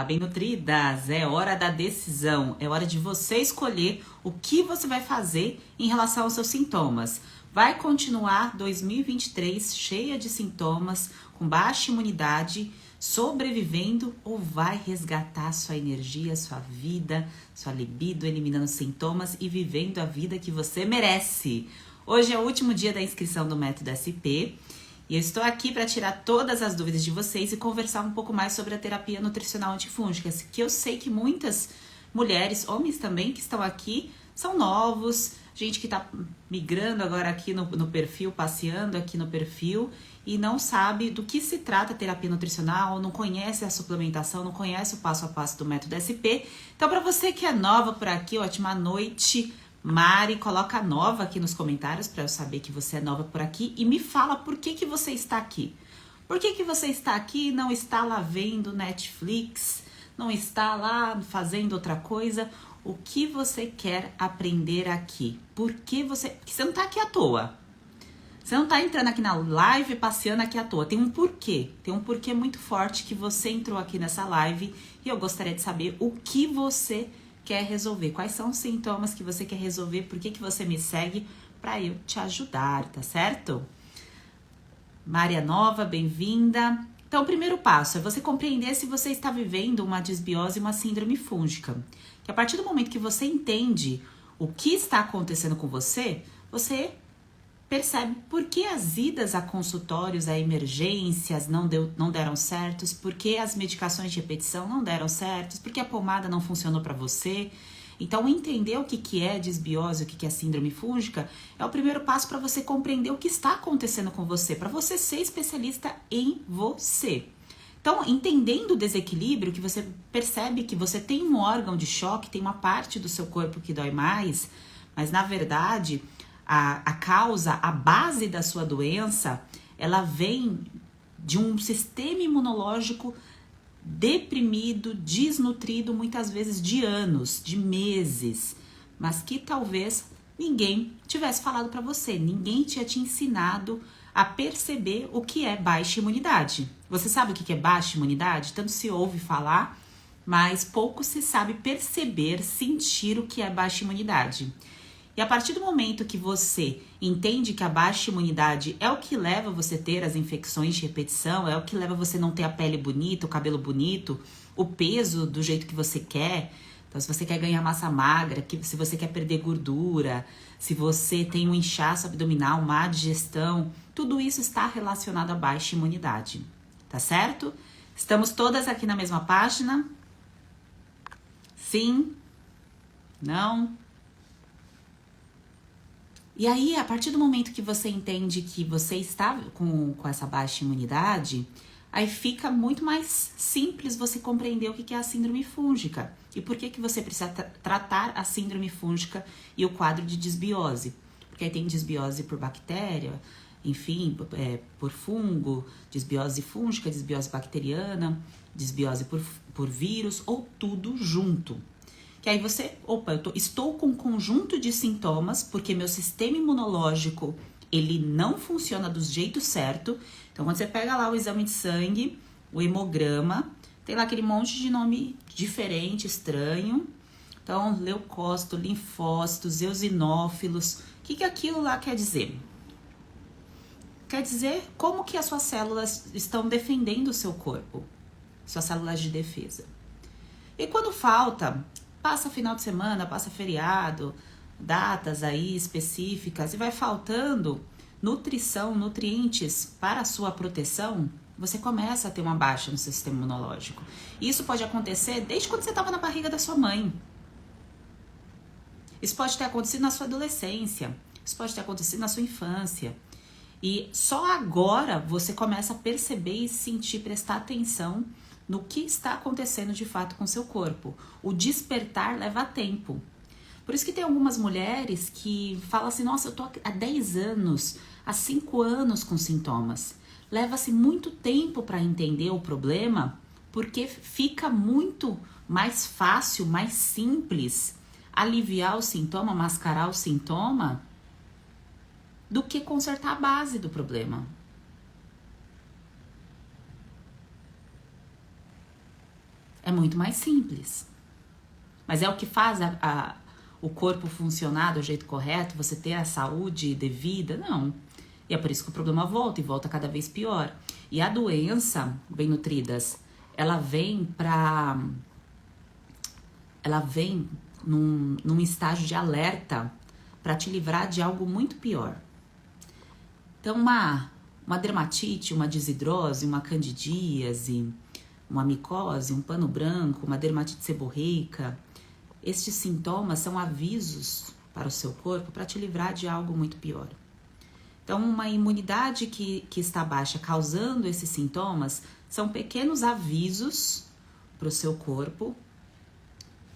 bem nutridas, é hora da decisão, é hora de você escolher o que você vai fazer em relação aos seus sintomas. Vai continuar 2023 cheia de sintomas, com baixa imunidade, sobrevivendo ou vai resgatar sua energia, sua vida, sua libido, eliminando sintomas e vivendo a vida que você merece? Hoje é o último dia da inscrição do Método SP. E eu estou aqui para tirar todas as dúvidas de vocês e conversar um pouco mais sobre a terapia nutricional antifúngica, que eu sei que muitas mulheres, homens também, que estão aqui, são novos, gente que está migrando agora aqui no perfil, passeando aqui no perfil e não sabe do que se trata a terapia nutricional, não conhece a suplementação, não conhece o passo a passo do Método SP. Então, para você que é nova por aqui, ótima noite. Mari, coloca nova aqui nos comentários para eu saber que você é nova por aqui e me fala por que você está aqui. Por que você está aqui e não está lá vendo Netflix, não está lá fazendo outra coisa? O que você quer aprender aqui? Porque você não está aqui à toa. Você não está entrando aqui na live, passeando aqui à toa. Tem um porquê. Tem um porquê muito forte que você entrou aqui nessa live e eu gostaria de saber o que você quer resolver, quais são os sintomas que você quer resolver, por que você me segue para eu te ajudar, tá certo? Maria Nova, bem-vinda. Então, o primeiro passo é você compreender se você está vivendo uma disbiose e uma síndrome fúngica. Que a partir do momento que você entende o que está acontecendo com você, você percebe por que as idas a consultórios, a emergências não deram certos, por que as medicações de repetição não deram certos, por que a pomada não funcionou para você. Então, entender o que é disbiose, o que é síndrome fúngica, é o primeiro passo para você compreender o que está acontecendo com você, para você ser especialista em você. Então, entendendo o desequilíbrio, que você percebe que você tem um órgão de choque, tem uma parte do seu corpo que dói mais, mas na verdade a causa, a base da sua doença, ela vem de um sistema imunológico deprimido, desnutrido, muitas vezes de anos, de meses, mas que talvez ninguém tivesse falado para você, ninguém tinha te ensinado a perceber o que é baixa imunidade. Você sabe o que é baixa imunidade? Tanto se ouve falar, mas pouco se sabe perceber, sentir o que é baixa imunidade. E a partir do momento que você entende que a baixa imunidade é o que leva você a ter as infecções de repetição, é o que leva você a não ter a pele bonita, o cabelo bonito, o peso do jeito que você quer. Então, se você quer ganhar massa magra, se você quer perder gordura, se você tem um inchaço abdominal, má digestão, tudo isso está relacionado à baixa imunidade, tá certo? Estamos todas aqui na mesma página? Sim? Não? E aí, a partir do momento que você entende que você está com essa baixa imunidade, aí fica muito mais simples você compreender o que é a síndrome fúngica e por que você precisa tratar a síndrome fúngica e o quadro de disbiose. Porque aí tem disbiose por bactéria, enfim, por fungo, disbiose fúngica, disbiose bacteriana, disbiose por vírus ou tudo junto. Que aí você, estou com um conjunto de sintomas porque meu sistema imunológico, ele não funciona do jeito certo. Então, quando você pega lá o exame de sangue, o hemograma, tem lá aquele monte de nome diferente, estranho. Então, leucócito, linfócitos, eosinófilos, o que aquilo lá quer dizer? Quer dizer como que as suas células estão defendendo o seu corpo, suas células de defesa. E quando falta, passa final de semana, passa feriado, datas aí específicas e vai faltando nutrição, nutrientes para a sua proteção, você começa a ter uma baixa no seu sistema imunológico. Isso pode acontecer desde quando você estava na barriga da sua mãe. Isso pode ter acontecido na sua adolescência, isso pode ter acontecido na sua infância. E só agora você começa a perceber e sentir, prestar atenção no que está acontecendo de fato com o seu corpo. O despertar leva tempo. Por isso que tem algumas mulheres que falam assim, nossa, eu tô há 10 anos, há 5 anos com sintomas. Leva-se muito tempo para entender o problema, porque fica muito mais fácil, mais simples aliviar o sintoma, mascarar o sintoma, do que consertar a base do problema. É muito mais simples. Mas é o que faz o corpo funcionar do jeito correto, você ter a saúde devida? Não. E é por isso que o problema volta e volta cada vez pior. E a doença, bem nutridas, ela vem num estágio de alerta para te livrar de algo muito pior. Então, uma dermatite, uma desidrose, uma candidíase, uma micose, um pano branco, uma dermatite seborreica, estes sintomas são avisos para o seu corpo para te livrar de algo muito pior. Então, uma imunidade que está baixa causando esses sintomas são pequenos avisos para o seu corpo.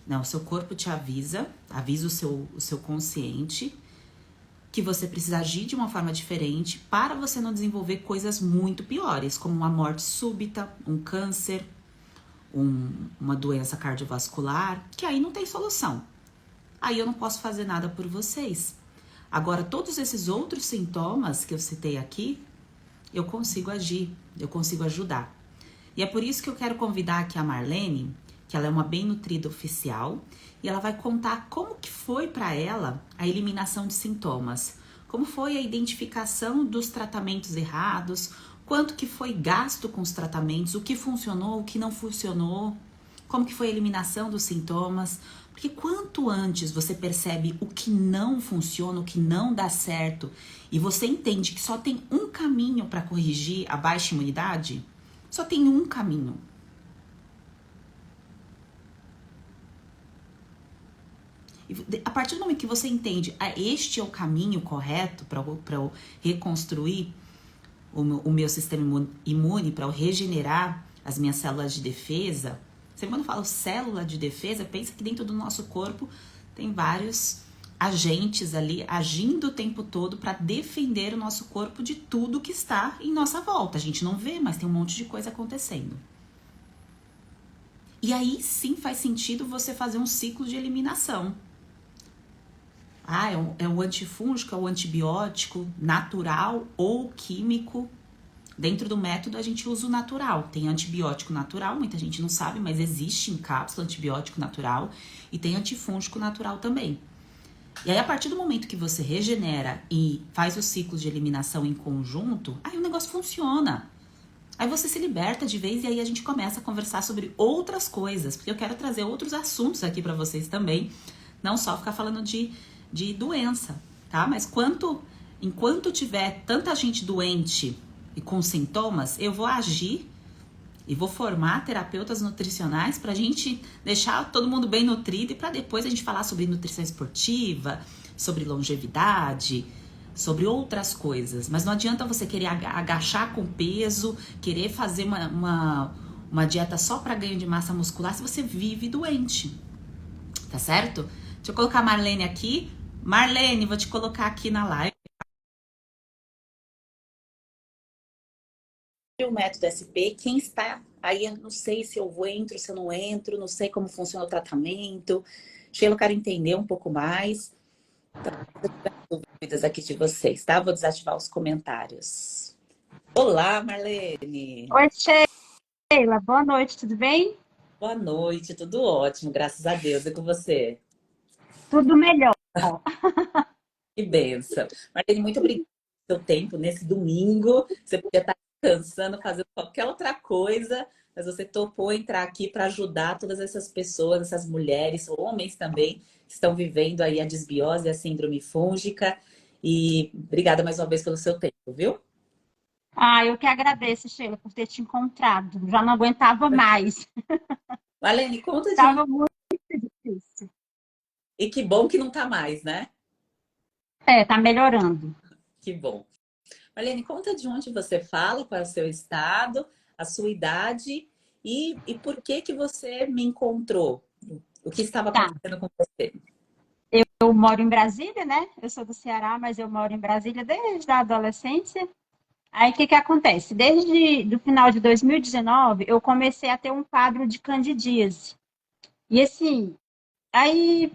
Não, o seu corpo te avisa o seu consciente que você precisa agir de uma forma diferente para você não desenvolver coisas muito piores, como uma morte súbita, um câncer, uma doença cardiovascular, que aí não tem solução. Aí eu não posso fazer nada por vocês. Agora, todos esses outros sintomas que eu citei aqui, eu consigo agir, eu consigo ajudar. E é por isso que eu quero convidar aqui a Marlene, que ela é uma bem nutrida oficial, e ela vai contar como que foi para ela a eliminação de sintomas, como foi a identificação dos tratamentos errados, quanto que foi gasto com os tratamentos, o que funcionou, o que não funcionou, como que foi a eliminação dos sintomas. Porque quanto antes você percebe o que não funciona, o que não dá certo, e você entende que só tem um caminho para corrigir a baixa imunidade, só tem um caminho. E a partir do momento que você entende, este é o caminho correto para eu reconstruir o meu sistema imune, para eu regenerar as minhas células de defesa. Você, quando eu falo célula de defesa, pensa que dentro do nosso corpo tem vários agentes ali agindo o tempo todo para defender o nosso corpo de tudo que está em nossa volta. A gente não vê, mas tem um monte de coisa acontecendo. E aí sim faz sentido você fazer um ciclo de eliminação. É o antifúngico, é o antibiótico natural ou químico. Dentro do método a gente usa o natural. Tem antibiótico natural, muita gente não sabe, mas existe em cápsula antibiótico natural e tem antifúngico natural também. E aí a partir do momento que você regenera e faz o ciclo de eliminação em conjunto, aí o negócio funciona. Aí você se liberta de vez e aí a gente começa a conversar sobre outras coisas, porque eu quero trazer outros assuntos aqui para vocês também, não só ficar falando de doença, tá? Mas enquanto tiver tanta gente doente e com sintomas, eu vou agir e vou formar terapeutas nutricionais pra gente deixar todo mundo bem nutrido e pra depois a gente falar sobre nutrição esportiva, sobre longevidade, sobre outras coisas. Mas não adianta você querer agachar com peso, querer fazer uma dieta só para ganho de massa muscular se você vive doente, tá certo? Deixa eu colocar a Marlene aqui. Marlene, vou te colocar aqui na live. O método SP, quem está aí, eu não sei se eu entro, se eu não entro, não sei como funciona o tratamento. Sheila, eu quero entender um pouco mais. Então, dúvidas aqui de vocês, tá? Vou desativar os comentários. Olá, Marlene. Oi, Sheila. Boa noite, tudo bem? Boa noite, tudo ótimo, graças a Deus. E com você? Tudo melhor. Que benção. Marlene, muito obrigada pelo seu tempo nesse domingo. Você podia estar descansando, fazendo qualquer outra coisa, mas você topou entrar aqui para ajudar todas essas pessoas, essas mulheres, homens também, que estão vivendo aí a desbiose e a síndrome fúngica. E obrigada mais uma vez pelo seu tempo, viu? Eu que agradeço, Sheila, por ter te encontrado. Já não aguentava mais. Marlene, conta de onde. Estava muito difícil. E que bom que não tá mais, né? Tá melhorando. Que bom. Marlene, conta de onde você fala, qual é o seu estado, a sua idade e por que que você me encontrou? O que estava Tá. acontecendo com você? Eu moro em Brasília, né? Eu sou do Ceará, mas eu moro em Brasília desde a adolescência. Aí, o que que acontece? Desde o final de 2019, eu comecei a ter um quadro de candidíase. E assim, aí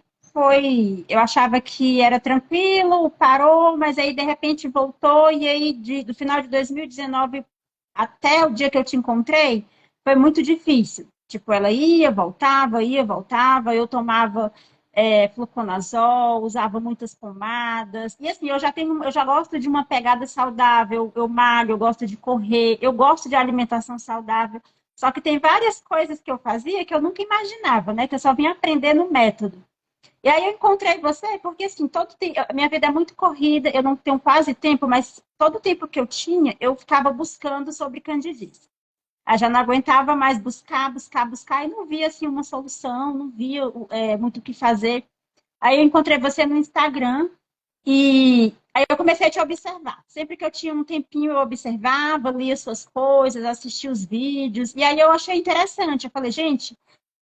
eu achava que era tranquilo, parou, mas aí de repente voltou, e aí do final de 2019 até o dia que eu te encontrei, foi muito difícil. Tipo, ela ia, voltava, eu tomava fluconazol, usava muitas pomadas. E assim, eu já gosto de uma pegada saudável, eu malho, eu gosto de correr, eu gosto de alimentação saudável. Só que tem várias coisas que eu fazia que eu nunca imaginava, né? Que eu só vim aprender no método. E aí eu encontrei você, porque assim, a minha vida é muito corrida, eu não tenho quase tempo, mas todo o tempo que eu tinha, eu ficava buscando sobre candidíase. Aí já não aguentava mais buscar, e não via assim uma solução, não via muito o que fazer. Aí eu encontrei você no Instagram e aí eu comecei a te observar. Sempre que eu tinha um tempinho, eu observava, lia suas coisas, assistia os vídeos, e aí eu achei interessante. Eu falei, gente,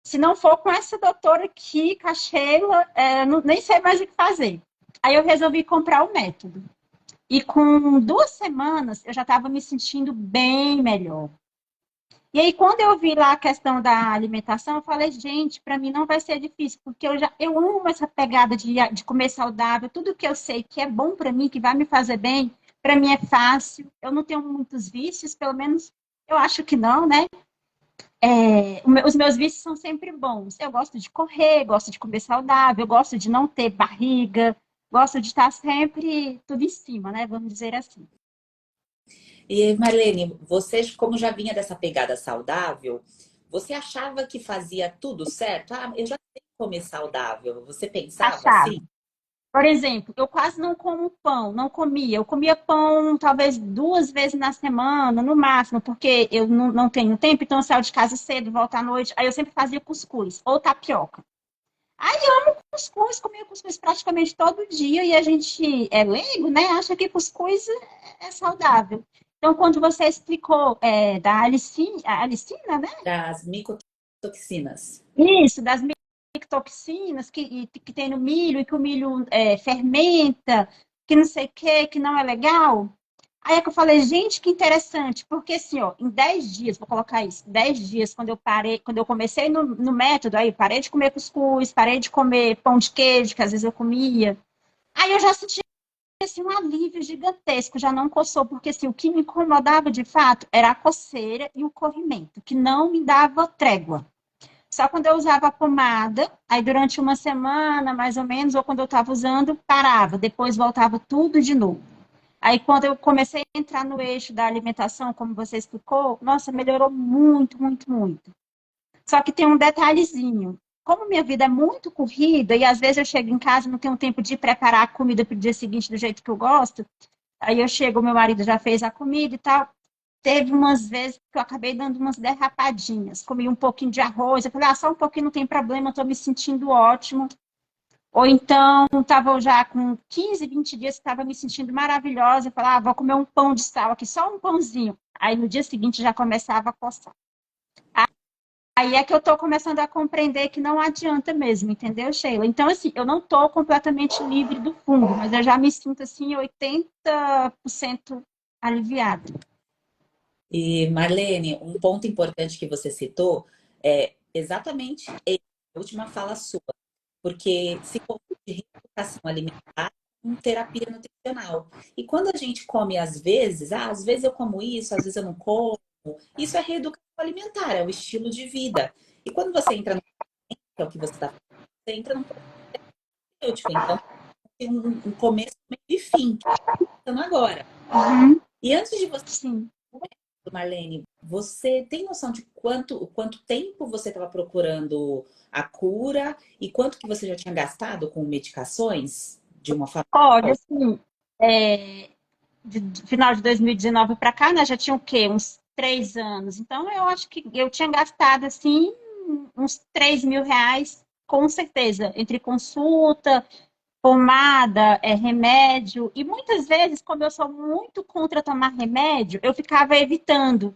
se não for com essa doutora aqui, com a Sheila, nem sei mais o que fazer. Aí eu resolvi comprar o método. E com 2 semanas eu já estava me sentindo bem melhor. E aí, quando eu vi lá a questão da alimentação, eu falei, gente, para mim não vai ser difícil, porque eu amo essa pegada de comer saudável, tudo que eu sei que é bom para mim, que vai me fazer bem, para mim é fácil. Eu não tenho muitos vícios, pelo menos eu acho que não, né? Os meus vícios são sempre bons. Eu gosto de correr, gosto de comer saudável, gosto de não ter barriga, gosto de estar sempre tudo em cima, né? Vamos dizer assim. E Marlene, você, como já vinha dessa pegada saudável, você achava que fazia tudo certo? Ah, eu já sei comer saudável. Você pensava Achava. assim? Por exemplo, eu quase não como pão, não comia. Eu comia pão talvez 2 vezes na semana, no máximo, porque eu não tenho tempo, então eu saio de casa cedo, volto à noite. Aí eu sempre fazia cuscuz ou tapioca. Aí eu amo cuscuz, comia cuscuz praticamente todo dia e a gente é leigo, né? Acha que cuscuz é saudável. Então, quando você explicou da alicina, né? Das micotoxinas. Isso, das toxinas que tem no milho e que o milho fermenta, que não sei o que, que não é legal. Aí é que eu falei, gente, que interessante, porque assim, ó, em 10 dias, vou colocar isso, 10 dias, quando eu comecei no método, aí parei de comer cuscuz, parei de comer pão de queijo, que às vezes eu comia. Aí eu já senti assim, um alívio gigantesco, já não coçou, porque assim, o que me incomodava de fato era a coceira e o corrimento, que não me dava trégua. Só quando eu usava a pomada, aí durante uma semana, mais ou menos, ou quando eu estava usando, parava, depois voltava tudo de novo. Aí quando eu comecei a entrar no eixo da alimentação, como você explicou, nossa, melhorou muito, muito, muito. Só que tem um detalhezinho. Como minha vida é muito corrida e às vezes eu chego em casa e não tenho tempo de preparar a comida para o dia seguinte do jeito que eu gosto, aí eu chego, meu marido já fez a comida e tal. Teve umas vezes que eu acabei dando umas derrapadinhas. Comi um pouquinho de arroz. Eu falei, só um pouquinho não tem problema, eu tô me sentindo ótimo. Ou então, estava já com 15, 20 dias que estava me sentindo maravilhosa. Eu falava, vou comer um pão de sal aqui, só um pãozinho. Aí no dia seguinte já começava a coçar. Aí é que eu estou começando a compreender que não adianta mesmo, entendeu, Sheila? Então, assim, eu não estou completamente livre do fungo, mas eu já me sinto, assim, 80% aliviada. E Marlene, um ponto importante que você citou é exatamente a última fala sua, porque se confunde reeducação alimentar com terapia nutricional. E quando a gente come às vezes eu como isso, às vezes eu não como, isso é reeducação alimentar, é o estilo de vida. E quando você entra no que é o que você está fazendo, você entra num terapêutico, então tem um começo, meio e fim, que estamos agora. Uhum, E antes de você sim. Marlene, você tem noção de quanto tempo você estava procurando a cura e quanto que você já tinha gastado com medicações de uma forma Olha, geral? assim, de final de 2019 para cá, né, já tinha o quê? Uns 3 anos. Então, eu acho que eu tinha gastado, assim, uns R$ 3.000, com certeza, entre consulta, pomada, remédio. E muitas vezes, como eu sou muito contra tomar remédio, eu ficava evitando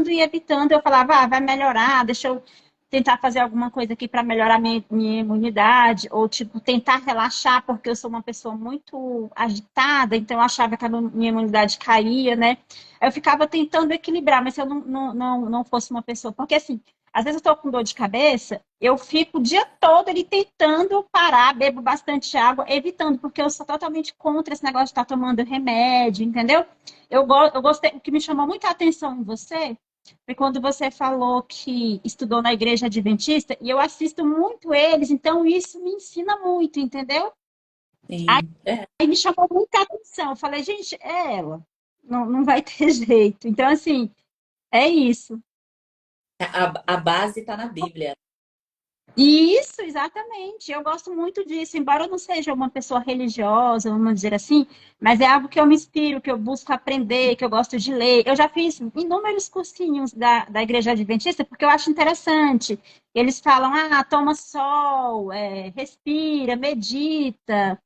e evitando. Eu falava, vai melhorar, deixa eu tentar fazer alguma coisa aqui para melhorar minha imunidade, ou tipo, tentar relaxar, porque eu sou uma pessoa muito agitada, então eu achava que a minha imunidade caía, né? Eu ficava tentando equilibrar, mas se eu não fosse uma pessoa, porque assim, às vezes eu estou com dor de cabeça, eu fico o dia todo ali tentando parar, bebo bastante água, evitando, porque eu sou totalmente contra esse negócio de estar tomando remédio, entendeu? Eu gostei, o que me chamou muita atenção em você foi quando você falou que estudou na igreja adventista, e eu assisto muito eles, então isso me ensina muito, entendeu? Sim. É, Aí me chamou muita atenção. Eu falei, gente, é ela. Não, não vai ter jeito. Então, assim, é isso. a base está na Bíblia. Isso, exatamente. Eu gosto muito disso, embora eu não seja uma pessoa religiosa, vamos dizer assim, mas é algo que eu me inspiro, que eu busco aprender, que eu gosto de ler. Eu já fiz inúmeros cursinhos da Igreja Adventista, porque eu acho interessante. Eles falam, toma sol, respira, medita,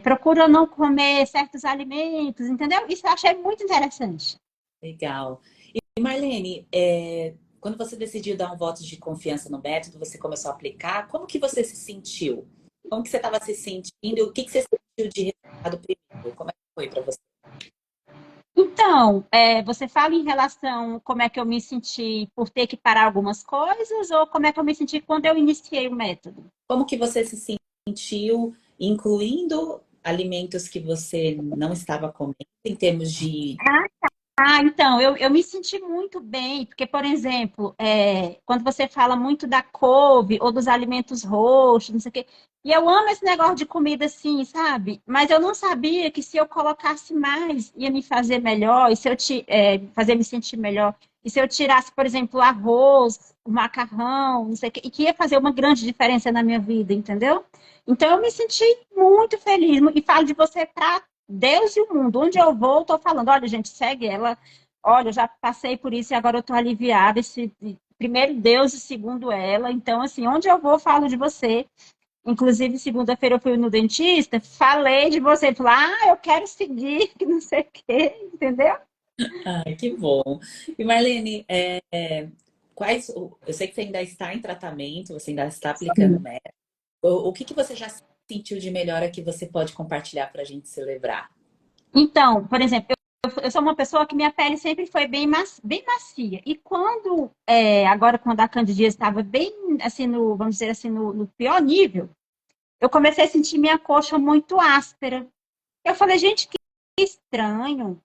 procura não comer certos alimentos, entendeu? Isso eu achei muito interessante. Legal. E Marlene, quando você decidiu dar um voto de confiança no método, você começou a aplicar, como que você se sentiu? Como que você estava se sentindo? O que que você sentiu de resultado primeiro? Como é que foi para você? Então, você fala em relação como é que eu me senti por ter que parar algumas coisas, ou como é que eu me senti quando eu iniciei o método? Como que você se sentiu, incluindo alimentos que você não estava comendo, em termos de... Então, eu me senti muito bem, porque, por exemplo, quando você fala muito da couve ou dos alimentos roxos, não sei o quê, e eu amo esse negócio de comida assim, sabe? Mas eu não sabia que se eu colocasse mais, ia me fazer melhor, e se eu fazer me sentir melhor. E se eu tirasse, por exemplo, o arroz, o macarrão, não sei o quê, e que ia fazer uma grande diferença na minha vida, entendeu? Então, eu me senti muito feliz. E falo de você para Deus e o mundo. Onde eu vou, estou falando, olha, gente, segue ela. Olha, eu já passei por isso e agora eu estou aliviada. Primeiro Deus e segundo ela. Então, assim, onde eu vou, eu falo de você. Inclusive, segunda-feira eu fui no dentista, falei de você. Falei, eu quero seguir, que não sei o quê, entendeu? Ai, que bom. E Marlene, eu sei que você ainda está em tratamento, você ainda está aplicando método. O que que você já sentiu de melhora que você pode compartilhar para a gente celebrar? Então, por exemplo, eu sou uma pessoa que minha pele sempre foi bem macia. E quando, agora, quando a candidíase estava bem, assim, vamos dizer assim, no pior nível, eu comecei a sentir minha coxa muito áspera. Eu falei, gente, que estranho.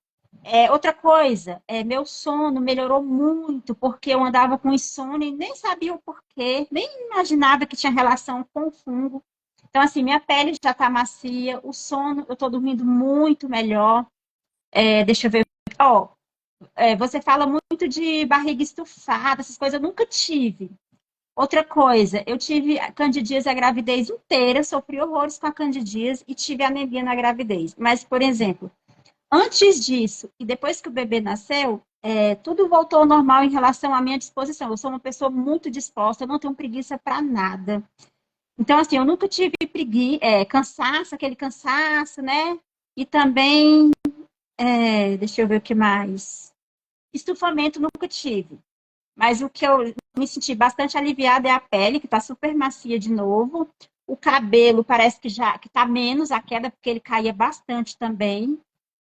Outra coisa, meu sono melhorou muito, porque eu andava com insônia e nem sabia o porquê, nem imaginava que tinha relação com o fungo. Então, assim, minha pele já está macia, o sono, eu estou dormindo muito melhor. Deixa eu ver. Ó, você fala muito de barriga estufada, essas coisas eu nunca tive. Outra coisa, eu tive candidíase a gravidez inteira, sofri horrores com a candidíase e tive anemia na gravidez. Mas, por exemplo, antes disso e depois que o bebê nasceu, tudo voltou ao normal em relação à minha disposição. Eu sou uma pessoa muito disposta, eu não tenho preguiça para nada. Então, assim, eu nunca tive preguiça, cansaço, aquele cansaço, né? E também, deixa eu ver o que mais. Estufamento nunca tive. Mas o que eu me senti bastante aliviada é a pele, que está super macia de novo. O cabelo parece que já que tá menos a queda, porque ele caía bastante também.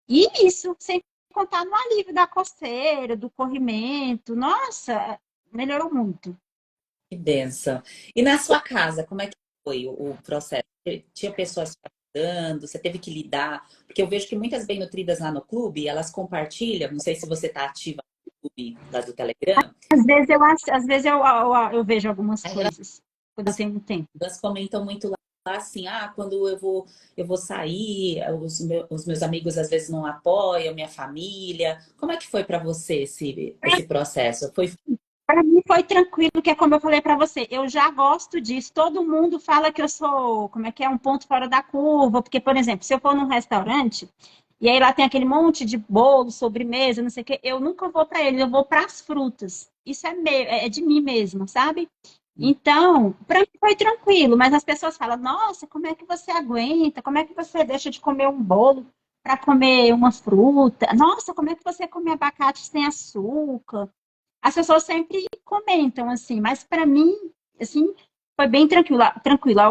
E isso, sem contar no alívio da coceira, do corrimento. Nossa, melhorou muito. Que benção. E na sua casa, como é que foi o processo? Tinha pessoas te ajudando, você teve que lidar? Porque eu vejo que muitas bem nutridas lá no clube, elas compartilham, não sei se você está ativa no clube lá do Telegram, Às vezes eu vejo algumas aí coisas, quando eu tenho um tempo. elas comentam muito lá assim, quando eu vou sair, os meus amigos às vezes não apoiam, minha família. Como é que foi para você esse processo? Foi Para mim foi tranquilo, que é como eu falei para você, eu já gosto disso. Todo mundo fala que eu sou, como é que é, um ponto fora da curva, porque, por exemplo, se eu for num restaurante e aí lá tem aquele monte de bolo, sobremesa, não sei o quê, eu nunca vou para ele, eu vou para as frutas. Isso é de mim mesmo, sabe? Então, para mim foi tranquilo, mas as pessoas falam: Nossa, como é que você aguenta? Como é que você deixa de comer um bolo para comer uma fruta? Nossa, como é que você come abacate sem açúcar? As pessoas sempre comentam assim, mas para mim, assim, foi bem tranquilo.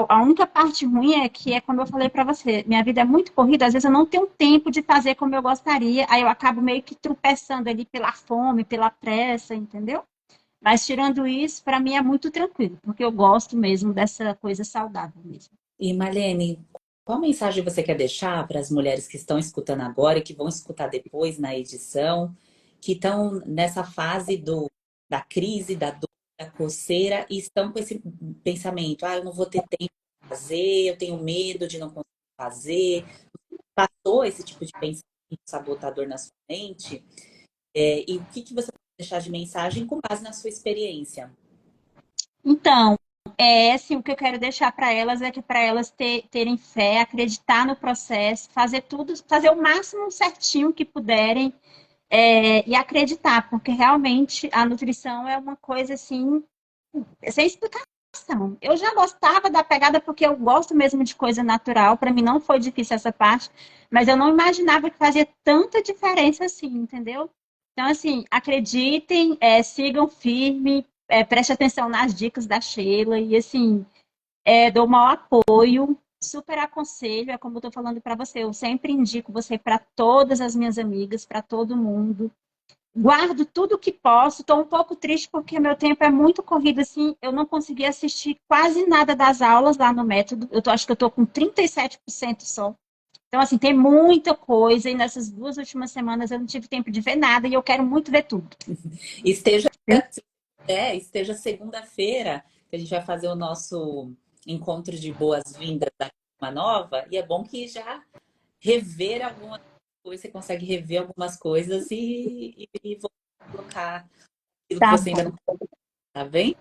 A única parte ruim é que como eu falei para você, minha vida é muito corrida, às vezes eu não tenho tempo de fazer como eu gostaria, aí eu acabo meio que tropeçando ali pela fome, pela pressa, entendeu? Mas tirando isso, para mim é muito tranquilo, porque eu gosto mesmo dessa coisa saudável mesmo. E Marlene, qual mensagem você quer deixar para as mulheres que estão escutando agora e que vão escutar depois na edição, que estão nessa fase da crise, da dor, da coceira, e estão com esse pensamento, eu não vou ter tempo de fazer, eu tenho medo de não conseguir fazer. Passou esse tipo de pensamento sabotador na sua mente? E o que você pode deixar de mensagem com base na sua experiência? Então, assim, o que eu quero deixar para elas é que para elas terem fé, acreditar no processo, fazer tudo, fazer o máximo certinho que puderem, e acreditar, porque realmente a nutrição é uma coisa assim, sem explicação. Eu já gostava da pegada porque eu gosto mesmo de coisa natural, para mim não foi difícil essa parte, mas eu não imaginava que fazia tanta diferença assim, entendeu? Então, assim, acreditem, sigam firme, preste atenção nas dicas da Sheila e, assim, dou o maior apoio, super aconselho, é como eu estou falando para você, eu sempre indico você para todas as minhas amigas, para todo mundo. Guardo tudo que posso, estou um pouco triste porque meu tempo é muito corrido, assim, eu não consegui assistir quase nada das aulas lá no método, acho que eu estou com 37% só. Então, assim, tem muita coisa e nessas 2 últimas semanas eu não tive tempo de ver nada e eu quero muito ver tudo. Esteja, esteja segunda-feira, que a gente vai fazer o nosso encontro de boas-vindas da Turma Nova, e é bom que já rever algumas coisas, você consegue rever algumas coisas e vou colocar aquilo que Tá você ainda bom. não tá bem?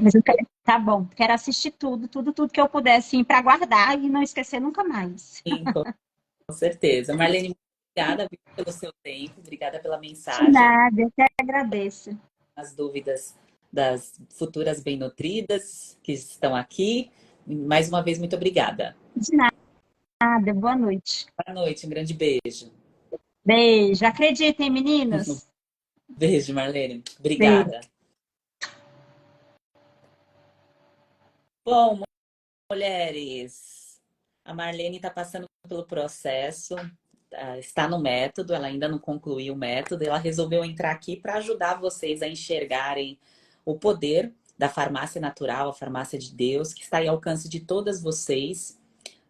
Mas eu quero, tá bom. Quero assistir tudo, tudo, tudo que eu puder, assim, para guardar e não esquecer nunca mais. Sim, com certeza. Marlene, muito obrigada viu, pelo seu tempo, obrigada pela De mensagem, nada, eu que agradeço. as dúvidas das futuras bem-nutridas que estão aqui. Mais uma vez, muito obrigada. De nada, boa noite. Boa noite, um grande beijo. Beijo. Acreditem, meninas. Beijo, Marlene. Beijo. Obrigada. Bom, mulheres, a Marlene está passando pelo processo, está no método, ela ainda não concluiu o método, ela resolveu entrar aqui para ajudar vocês a enxergarem o poder da farmácia natural, a farmácia de Deus, que está ao alcance de todas vocês,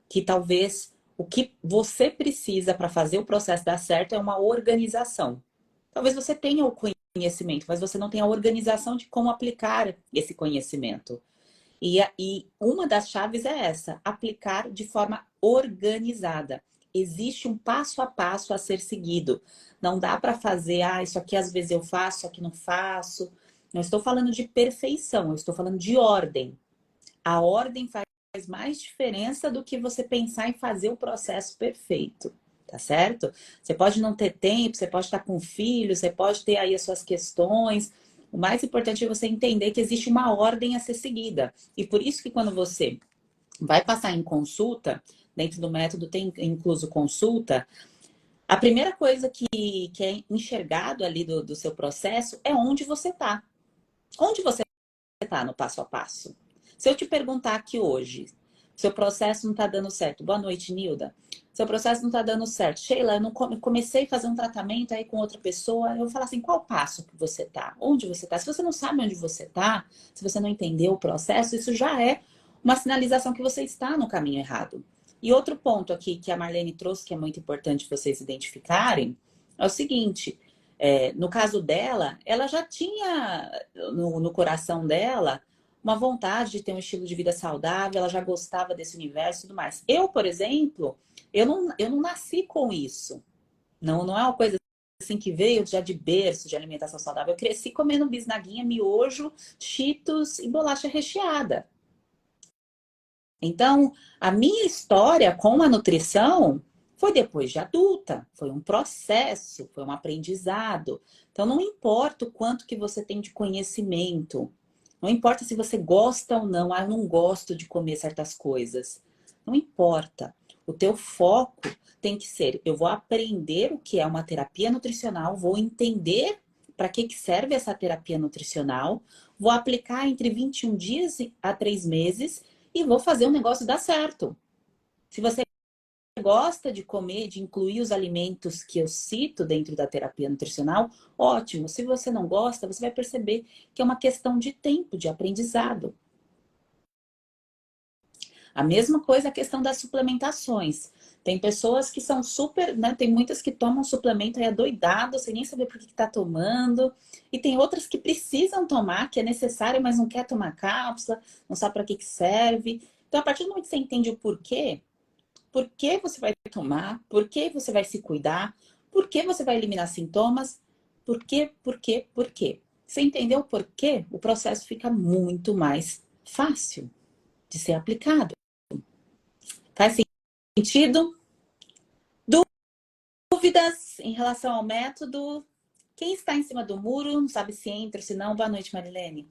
que talvez o que você precisa para fazer o processo dar certo é uma organização. Talvez você tenha o conhecimento, mas você não tenha a organização de como aplicar esse conhecimento. E uma das chaves é essa, aplicar de forma organizada. Existe um passo a passo a ser seguido. Não dá para fazer, isso aqui às vezes eu faço, isso aqui não faço. Não estou falando de perfeição, eu estou falando de ordem. A ordem faz mais diferença do que você pensar em fazer o processo perfeito, tá certo? Você pode não ter tempo, você pode estar com filho, você pode ter aí as suas questões. O mais importante é você entender que existe uma ordem a ser seguida. E por isso que quando você vai passar em consulta, dentro do método tem incluso consulta, a primeira coisa que é enxergado ali do seu processo é onde você está. Onde você está no passo a passo. Se eu te perguntar aqui hoje, seu processo não está dando certo. Boa noite, Nilda. Seu processo não está dando certo. Sheila, eu não comecei a fazer um tratamento aí com outra pessoa. Eu vou falar assim, qual passo que você está? Onde você está? Se você não sabe onde você está, se você não entendeu o processo, isso já é uma sinalização que você está no caminho errado. E outro ponto aqui que a Marlene trouxe, que é muito importante vocês identificarem, é o seguinte: no caso dela, ela já tinha no coração dela uma vontade de ter um estilo de vida saudável, ela já gostava desse universo e tudo mais. Eu, por exemplo, eu não nasci com isso. Não é uma coisa assim que veio já de berço de alimentação saudável. Eu cresci comendo bisnaguinha, miojo, Cheetos e bolacha recheada. Então, a minha história com a nutrição foi depois de adulta, foi um processo, foi um aprendizado. Então, não importa o quanto que você tem de conhecimento, não importa se você gosta ou não, eu não gosto de comer certas coisas. Não importa. O teu foco tem que ser, eu vou aprender o que é uma terapia nutricional, vou entender para que serve essa terapia nutricional, vou aplicar entre 21 dias a 3 meses e vou fazer o negócio dar certo. Se você gosta de comer, de incluir os alimentos que eu cito dentro da terapia nutricional, ótimo. Se você não gosta, você vai perceber que é uma questão de tempo, de aprendizado. A mesma coisa a questão das suplementações. Tem pessoas que são super, né? Tem muitas que tomam suplemento aí adoidado, sem nem saber por que tá tomando. E tem outras que precisam tomar, que é necessário, mas não quer tomar cápsula, não sabe para que que serve. Então, a partir do momento que você entende o porquê, por que você vai tomar, por que você vai se cuidar, por que você vai eliminar sintomas, por quê? Você entendeu o porquê, o processo fica muito mais fácil de ser aplicado. Faz sentido? Dúvidas em relação ao método? Quem está em cima do muro, não sabe se entra ou se não. Boa noite, Marilene.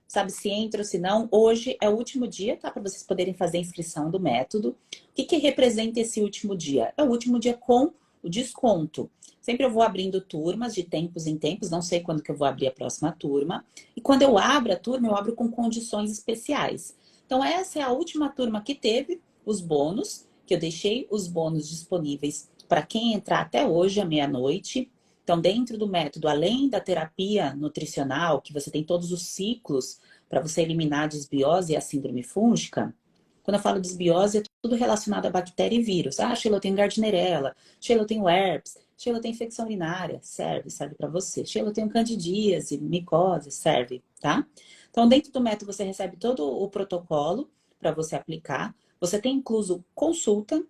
Sabe se entra ou se não. Hoje é o último dia, tá? Para vocês poderem fazer a inscrição do método. O que representa esse último dia? É o último dia com o desconto. Sempre eu vou abrindo turmas de tempos em tempos, não sei quando que eu vou abrir a próxima turma. E quando eu abro a turma, eu abro com condições especiais. Então, essa é a última turma que teve os bônus, que eu deixei os bônus disponíveis para quem entrar até hoje à meia-noite. Então, dentro do método, além da terapia nutricional, que você tem todos os ciclos para você eliminar a desbiose e a síndrome fúngica, quando eu falo desbiose, é tudo relacionado a bactéria e vírus. Ah, Sheila, eu tenho Gardnerella, Sheila, eu tenho herpes, Sheila, eu tenho infecção urinária, serve para você. Sheila, eu tenho candidíase, micose, serve, tá? Então, dentro do método, você recebe todo o protocolo para você aplicar. Você tem incluso consulta,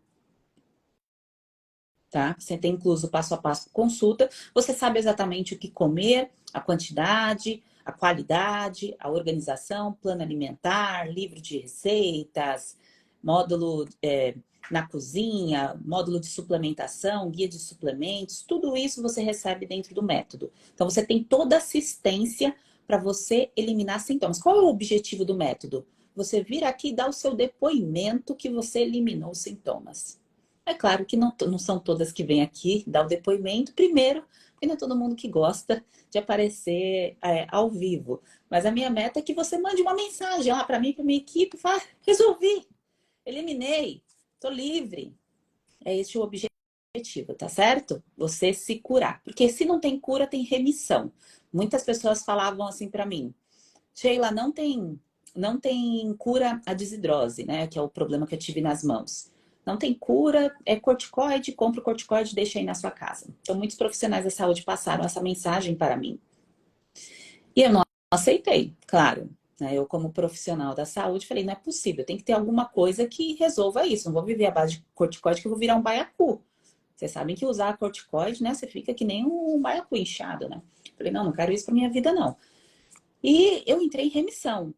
tá? Você tem incluso passo a passo consulta. Você sabe exatamente o que comer, a quantidade, a qualidade, a organização, plano alimentar, livro de receitas, módulo na cozinha, módulo de suplementação, guia de suplementos, tudo isso você recebe dentro do método. Então, você tem toda a assistência para você eliminar sintomas. Qual é o objetivo do método? Você vir aqui e dar o seu depoimento que você eliminou os sintomas. É claro que não são todas que vêm aqui dar o depoimento, primeiro, porque não é todo mundo que gosta de aparecer ao vivo. Mas a minha meta é que você mande uma mensagem lá para mim, para minha equipe, fala, resolvi, eliminei, tô livre. É esse o objetivo, tá certo? Você se curar. Porque se não tem cura, tem remissão. Muitas pessoas falavam assim para mim, Sheila, não tem cura a desidrose, né? Que é o problema que eu tive nas mãos. Não tem cura, é corticoide, compra o corticoide e deixa aí na sua casa. Então, muitos profissionais da saúde passaram essa mensagem para mim. E eu não aceitei, claro. Né? Eu, como profissional da saúde, falei, não é possível, tem que ter alguma coisa que resolva isso. Não vou viver à base de corticoide que eu vou virar um baiacu. Vocês sabem que usar corticoide, né? Você fica que nem um baiacu inchado, né? Falei, não quero isso para minha vida, não. E eu entrei em remissão.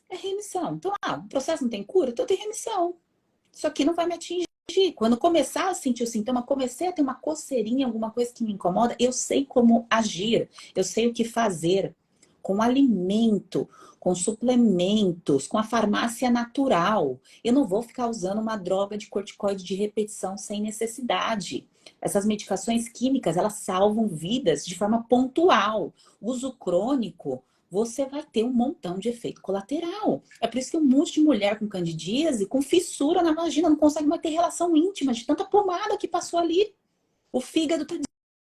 É remissão. Então, o processo não tem cura? Então tem remissão. Isso aqui não vai me atingir. Quando começar a sentir o sintoma, comecei a ter uma coceirinha, alguma coisa que me incomoda, eu sei como agir, eu sei o que fazer com alimento, com suplementos, com a farmácia natural. Eu não vou ficar usando uma droga de corticoide de repetição sem necessidade. Essas medicações químicas, elas salvam vidas de forma pontual. Uso crônico, você vai ter um montão de efeito colateral. É por isso que um monte de mulher com candidíase, com fissura na vagina, não consegue mais ter relação íntima de tanta pomada que passou ali. O fígado está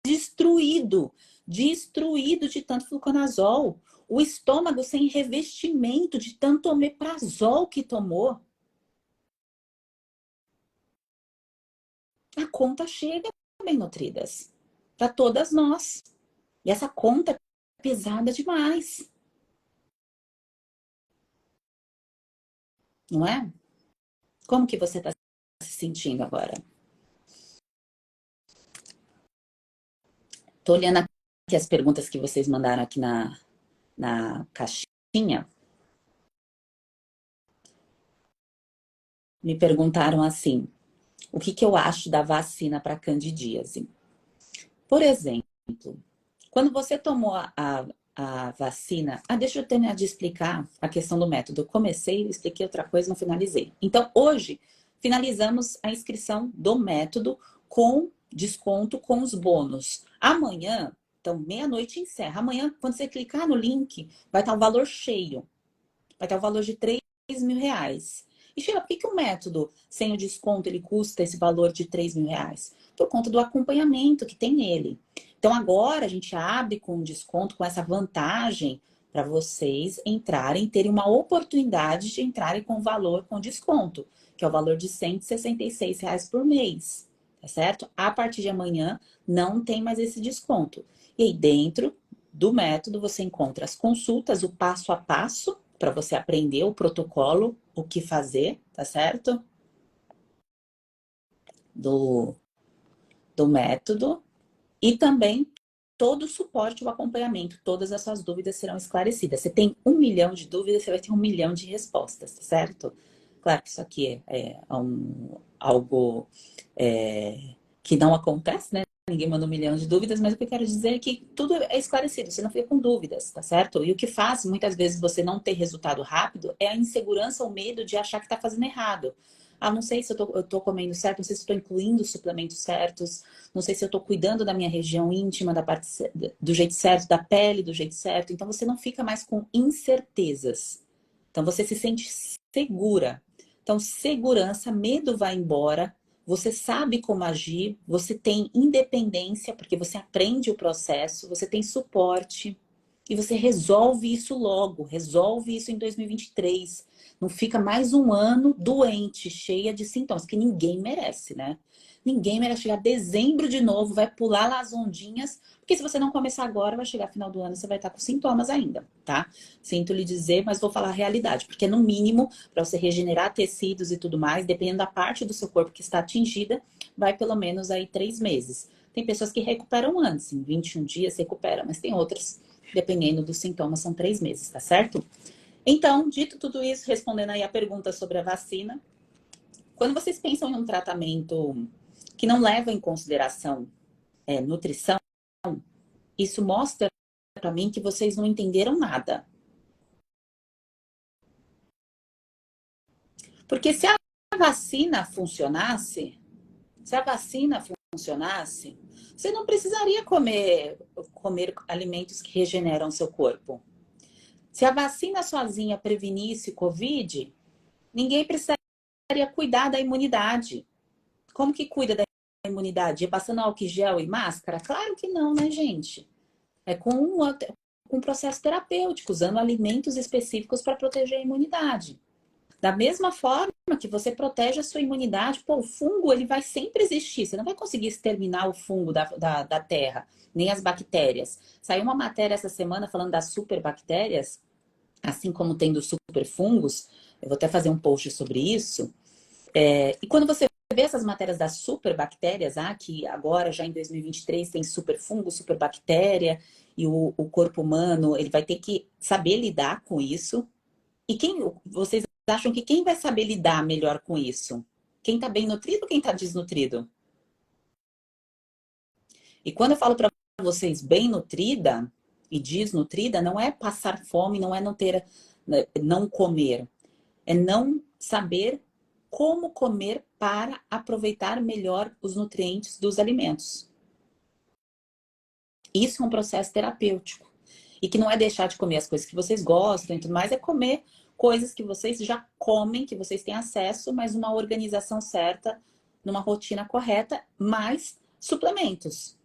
destruído, destruído de tanto fluconazol. O estômago sem revestimento de tanto omeprazol que tomou. A conta chega bem nutridas para todas nós. E essa conta é pesada demais. Não é? Como que você está se sentindo agora? Tô olhando aqui as perguntas que vocês mandaram aqui na caixinha. Me perguntaram assim, o que eu acho da vacina para candidíase? Por exemplo, quando você tomou a vacina... deixa eu terminar de explicar a questão do método. Eu comecei, expliquei outra coisa, não finalizei. Então, hoje, finalizamos a inscrição do método com desconto com os bônus. Amanhã, então, meia-noite encerra. Amanhã, quando você clicar no link, vai estar o valor cheio. Vai estar o valor de R$ 3.000. E, Sheila, por que o método, sem o desconto, ele custa esse valor de R$ 3.000? Por conta do acompanhamento que tem nele. Então, agora a gente abre com desconto, com essa vantagem para vocês entrarem, terem uma oportunidade de entrarem com valor com desconto. que é o valor de R$ 166 por mês, tá certo? A partir de amanhã não tem mais esse desconto. E aí dentro do método você encontra as consultas, o passo a passo, para você aprender o protocolo, o que fazer, tá certo? Do, do método. E também todo o suporte, o acompanhamento, todas as suas dúvidas serão esclarecidas. Você tem 1 milhão de dúvidas, você vai ter 1 milhão de respostas, tá certo? Claro que isso aqui algo que não acontece, né? Ninguém manda 1 milhão de dúvidas, mas o que eu quero dizer é que tudo é esclarecido, você não fica com dúvidas, tá certo? E o que faz, muitas vezes, você não ter resultado rápido é a insegurança ou medo de achar que está fazendo errado. Ah, não sei se eu tô comendo certo, não sei se estou incluindo os suplementos certos, não sei se eu estou cuidando da minha região íntima, da parte do jeito certo, da pele do jeito certo. Então você não fica mais com incertezas. Então você se sente segura. Então, segurança, medo vai embora, você sabe como agir, você tem independência, porque você aprende o processo, você tem suporte e você resolve isso logo, resolve isso em 2023. Não fica mais um ano doente, cheia de sintomas, que ninguém merece, né? Ninguém merece chegar dezembro de novo, vai pular lá as ondinhas, porque se você não começar agora, vai chegar final do ano, você vai estar com sintomas ainda, tá? Sinto lhe dizer, mas vou falar a realidade, porque no mínimo, para você regenerar tecidos e tudo mais, dependendo da parte do seu corpo que está atingida, vai pelo menos aí 3 meses. Tem pessoas que recuperam antes, em 21 dias recupera, mas tem outras, dependendo dos sintomas, são 3 meses, tá certo? Então, dito tudo isso, respondendo aí a pergunta sobre a vacina, quando vocês pensam em um tratamento que não leva em consideração nutrição, isso mostra para mim que vocês não entenderam nada. Porque se a vacina funcionasse, você não precisaria comer alimentos que regeneram seu corpo. Se a vacina sozinha prevenisse o Covid, ninguém precisaria cuidar da imunidade. Como que cuida da imunidade? É passando álcool gel e máscara? Claro que não, né, gente? É com um processo terapêutico, usando alimentos específicos para proteger a imunidade. Da mesma forma que você protege a sua imunidade, pô, o fungo ele vai sempre existir. Você não vai conseguir exterminar o fungo da terra, nem as bactérias. Saiu uma matéria essa semana falando das superbactérias, assim como tem dos superfungos. Eu vou até fazer um post sobre isso. E quando você vê essas matérias das superbactérias, que agora já em 2023 tem superfungo, superbactéria, e o corpo humano ele vai ter que saber lidar com isso. E vocês acham que quem vai saber lidar melhor com isso? Quem está bem nutrido ou quem está desnutrido? E quando eu falo para vocês bem nutrida e desnutrida, não é passar fome, não é não comer. É não saber como comer para aproveitar melhor os nutrientes dos alimentos. Isso é um processo terapêutico. E que não é deixar de comer as coisas que vocês gostam e tudo mais, é comer coisas que vocês já comem, que vocês têm acesso, mas numa organização certa, numa rotina correta, mais suplementos.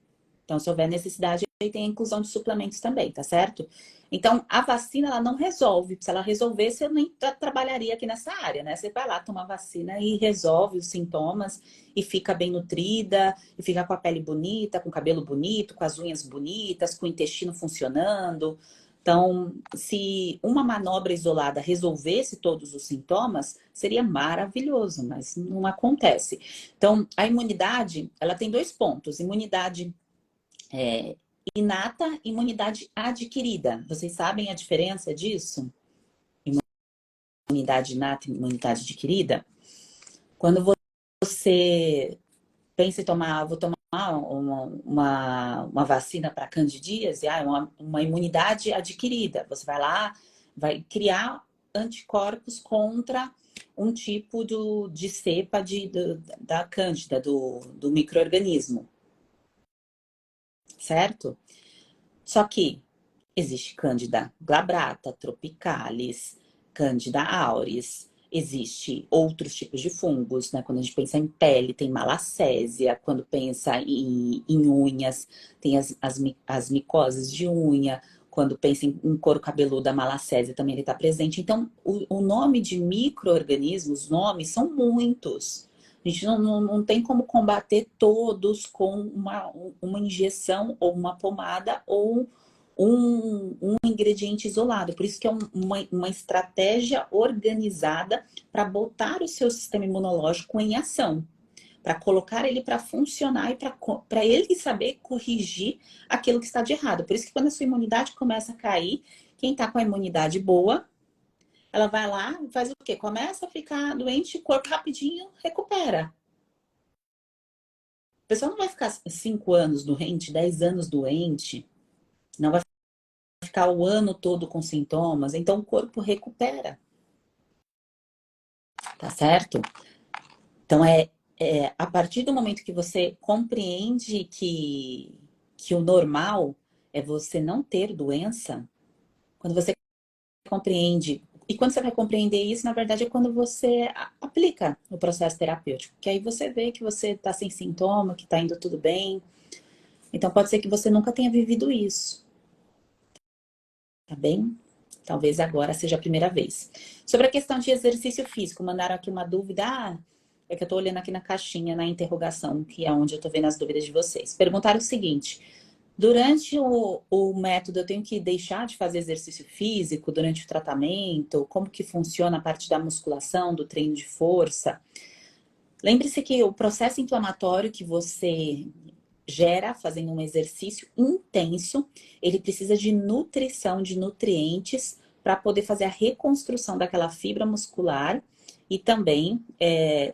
Então, se houver necessidade, aí tem a inclusão de suplementos também, tá certo? Então, a vacina, ela não resolve. Se ela resolvesse, eu nem trabalharia aqui nessa área, né? Você vai lá, toma a vacina e resolve os sintomas e fica bem nutrida, e fica com a pele bonita, com o cabelo bonito, com as unhas bonitas, com o intestino funcionando. Então, se uma manobra isolada resolvesse todos os sintomas, seria maravilhoso, mas não acontece. Então, a imunidade, ela tem 2 pontos. Imunidade inata, imunidade adquirida. Vocês sabem a diferença disso? Imunidade inata e imunidade adquirida? Quando você pensa em vou tomar uma vacina para candidíase, uma imunidade adquirida. Você vai lá, vai criar anticorpos contra um tipo de cepa da cândida, do micro-organismo. Certo? Só que existe Cândida glabrata, tropicalis, Cândida auris. Existe outros tipos de fungos, né? Quando a gente pensa em pele, tem malacésia. Quando pensa em unhas, tem as micoses de unha, quando pensa em couro cabeludo, a malacésia também ele está presente. Então, o nome de micro-organismos, os nomes são muitos. A gente não tem como combater todos com uma injeção ou uma pomada ou um ingrediente isolado. Por isso que é uma estratégia organizada para botar o seu sistema imunológico em ação, para colocar ele para funcionar e para ele saber corrigir aquilo que está de errado. Por isso que quando a sua imunidade começa a cair, quem está com a imunidade boa, ela vai lá e faz o quê? Começa a ficar doente, o corpo rapidinho recupera. A pessoa não vai ficar 5 anos doente, 10 anos doente, não vai ficar o ano todo com sintomas, então o corpo recupera. Tá certo? Então, a partir do momento que você compreende que o normal é você não ter doença, quando você compreende, e quando você vai compreender isso, na verdade, é quando você aplica o processo terapêutico, que aí você vê que você está sem sintoma, que está indo tudo bem. Então, pode ser que você nunca tenha vivido isso, tá bem? Talvez agora seja a primeira vez. Sobre a questão de exercício físico, mandaram aqui uma dúvida. É que eu tô olhando aqui na caixinha, na interrogação, que é onde eu tô vendo as dúvidas de vocês. Perguntaram o seguinte: durante o método, eu tenho que deixar de fazer exercício físico durante o tratamento? Como que funciona a parte da musculação, do treino de força? Lembre-se que o processo inflamatório que você gera fazendo um exercício intenso, ele precisa de nutrição, de nutrientes, para poder fazer a reconstrução daquela fibra muscular e também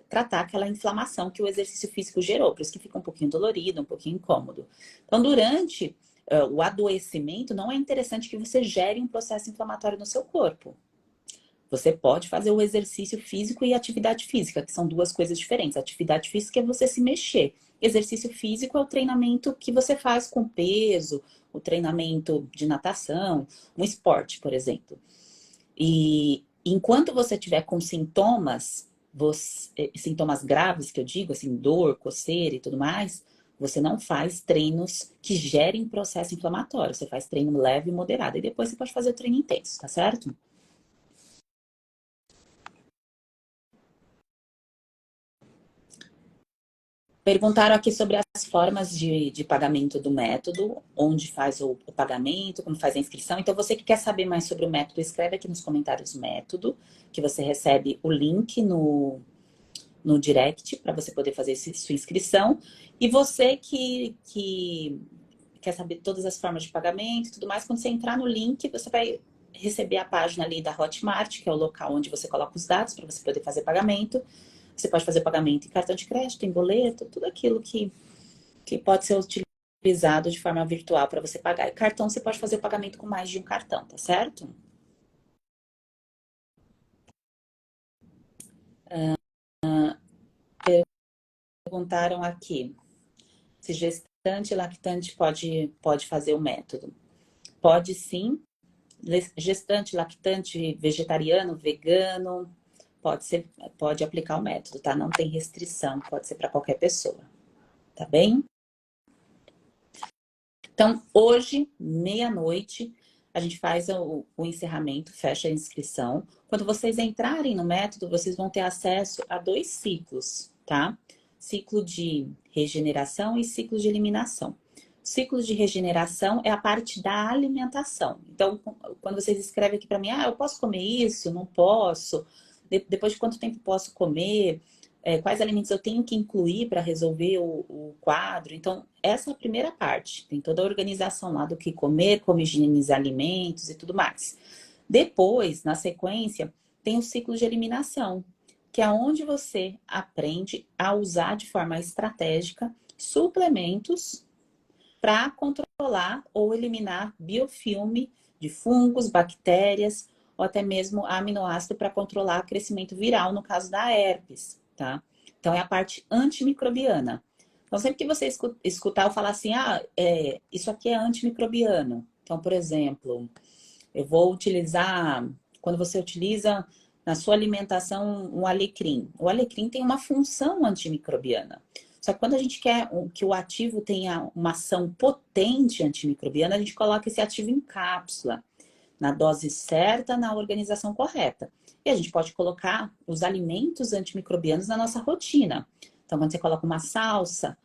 tratar aquela inflamação que o exercício físico gerou. Por isso que fica um pouquinho dolorido, um pouquinho incômodo. Então, durante o adoecimento, não é interessante que você gere um processo inflamatório no seu corpo. Você pode fazer o exercício físico e atividade física, que são duas coisas diferentes. Atividade física é você se mexer. Exercício físico é o treinamento que você faz com peso, o treinamento de natação, um esporte, por exemplo. E enquanto você tiver com sintomas, sintomas graves, que eu digo, assim, dor, coceira e tudo mais, você não faz treinos que gerem processo inflamatório. Você faz treino leve e moderado. E depois você pode fazer o treino intenso, tá certo? Perguntaram aqui sobre as formas de pagamento do método, onde faz o pagamento, como faz a inscrição. Então, você que quer saber mais sobre o método, escreve aqui nos comentários método, que você recebe o link no direct para você poder fazer sua inscrição. E você que quer saber todas as formas de pagamento e tudo mais, quando você entrar no link, você vai receber a página ali da Hotmart, que é o local onde você coloca os dados para você poder fazer pagamento. Você pode fazer pagamento em cartão de crédito, em boleto, tudo aquilo que pode ser utilizado de forma virtual para você pagar. E cartão, você pode fazer o pagamento com mais de um cartão, tá certo? Perguntaram aqui se gestante e lactante pode fazer o método. Pode sim. Gestante, lactante, vegetariano, vegano, pode aplicar o método, tá? Não tem restrição, pode ser para qualquer pessoa, tá bem? Então, hoje, meia-noite, a gente faz o encerramento, fecha a inscrição. Quando vocês entrarem no método, vocês vão ter acesso a 2 ciclos, tá? Ciclo de regeneração e ciclo de eliminação. Ciclo de regeneração é a parte da alimentação. Então, quando vocês escrevem aqui para mim, eu posso comer isso? Não posso? Depois de quanto tempo posso comer? Quais alimentos eu tenho que incluir para resolver o quadro? Então, essa é a primeira parte. Tem toda a organização lá do que comer, como higienizar alimentos e tudo mais. Depois, na sequência, tem o ciclo de eliminação, que é onde você aprende a usar de forma estratégica suplementos para controlar ou eliminar biofilme de fungos, bactérias ou até mesmo aminoácido para controlar o crescimento viral, no caso da herpes, tá? Então, é a parte antimicrobiana. Então, sempre que você escutar eu falar assim, isso aqui é antimicrobiano. Então, por exemplo, eu vou utilizar, quando você utiliza na sua alimentação um alecrim. O alecrim tem uma função antimicrobiana. Só que quando a gente quer que o ativo tenha uma ação potente antimicrobiana, a gente coloca esse ativo em cápsula, na dose certa, na organização correta. E a gente pode colocar os alimentos antimicrobianos na nossa rotina. Então, quando você coloca uma salsa,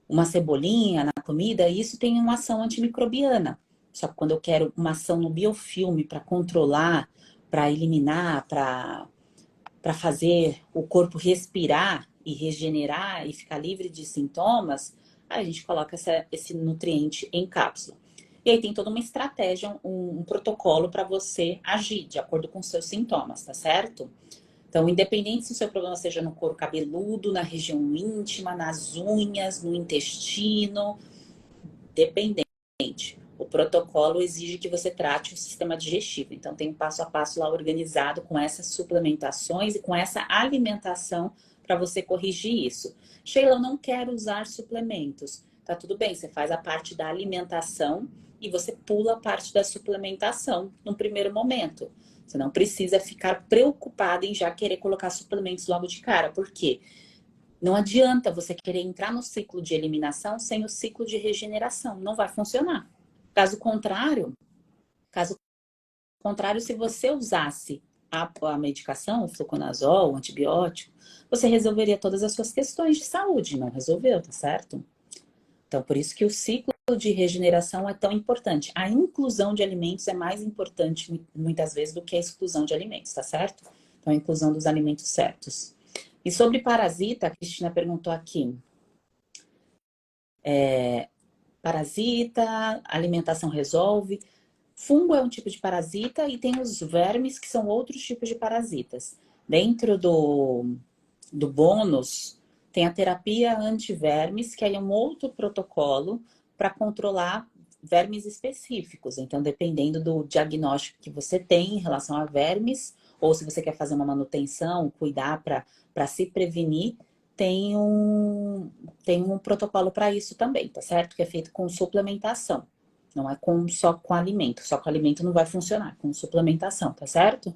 uma cebolinha na comida, isso tem uma ação antimicrobiana. Só que quando eu quero uma ação no biofilme para controlar, para eliminar, para fazer o corpo respirar e regenerar e ficar livre de sintomas, aí a gente coloca esse nutriente em cápsula. E aí tem toda uma estratégia, um protocolo para você agir de acordo com os seus sintomas, tá certo? Então, independente se o seu problema seja no couro cabeludo, na região íntima, nas unhas, no intestino, dependente. O protocolo exige que você trate o sistema digestivo. Então, tem um passo a passo lá organizado com essas suplementações e com essa alimentação para você corrigir isso. Sheila, eu não quero usar suplementos. Tá tudo bem, você faz a parte da alimentação e você pula a parte da suplementação no primeiro momento. Você não precisa ficar preocupada em já querer colocar suplementos logo de cara. Por quê? Não adianta você querer entrar no ciclo de eliminação sem o ciclo de regeneração. Não vai funcionar. Caso contrário, se você usasse a medicação, o fluconazol, o antibiótico, você resolveria todas as suas questões de saúde. Não resolveu, tá certo? Então, por isso que o ciclo de regeneração é tão importante. A inclusão de alimentos é mais importante, muitas vezes, do que a exclusão de alimentos, tá certo? Então, a inclusão dos alimentos certos. E sobre parasita, a Cristina perguntou aqui. Parasita, alimentação resolve. Fungo é um tipo de parasita e tem os vermes, que são outros tipos de parasitas. Dentro do bônus, tem a terapia antivermes, que aí é um outro protocolo para controlar vermes específicos. Então, dependendo do diagnóstico que você tem em relação a vermes, ou se você quer fazer uma manutenção, cuidar para se prevenir, tem um protocolo para isso também, tá certo? Que é feito com suplementação. Não é só com alimento. Só com alimento não vai funcionar, com suplementação, tá certo?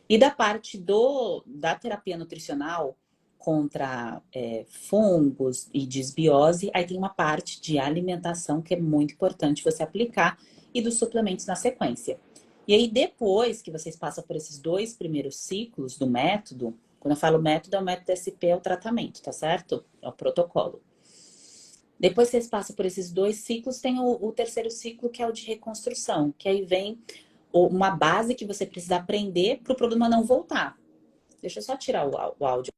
E da parte da terapia nutricional contra fungos e desbiose, aí tem uma parte de alimentação que é muito importante você aplicar e dos suplementos na sequência. E aí, depois que vocês passam por esses 2 primeiros ciclos do método, quando eu falo método, é o método SP, é o tratamento, tá certo? É o protocolo. Depois que vocês passam por esses 2 ciclos, tem o terceiro ciclo, que é o de reconstrução, que aí vem uma base que você precisa aprender para o problema não voltar. Deixa eu só tirar o áudio.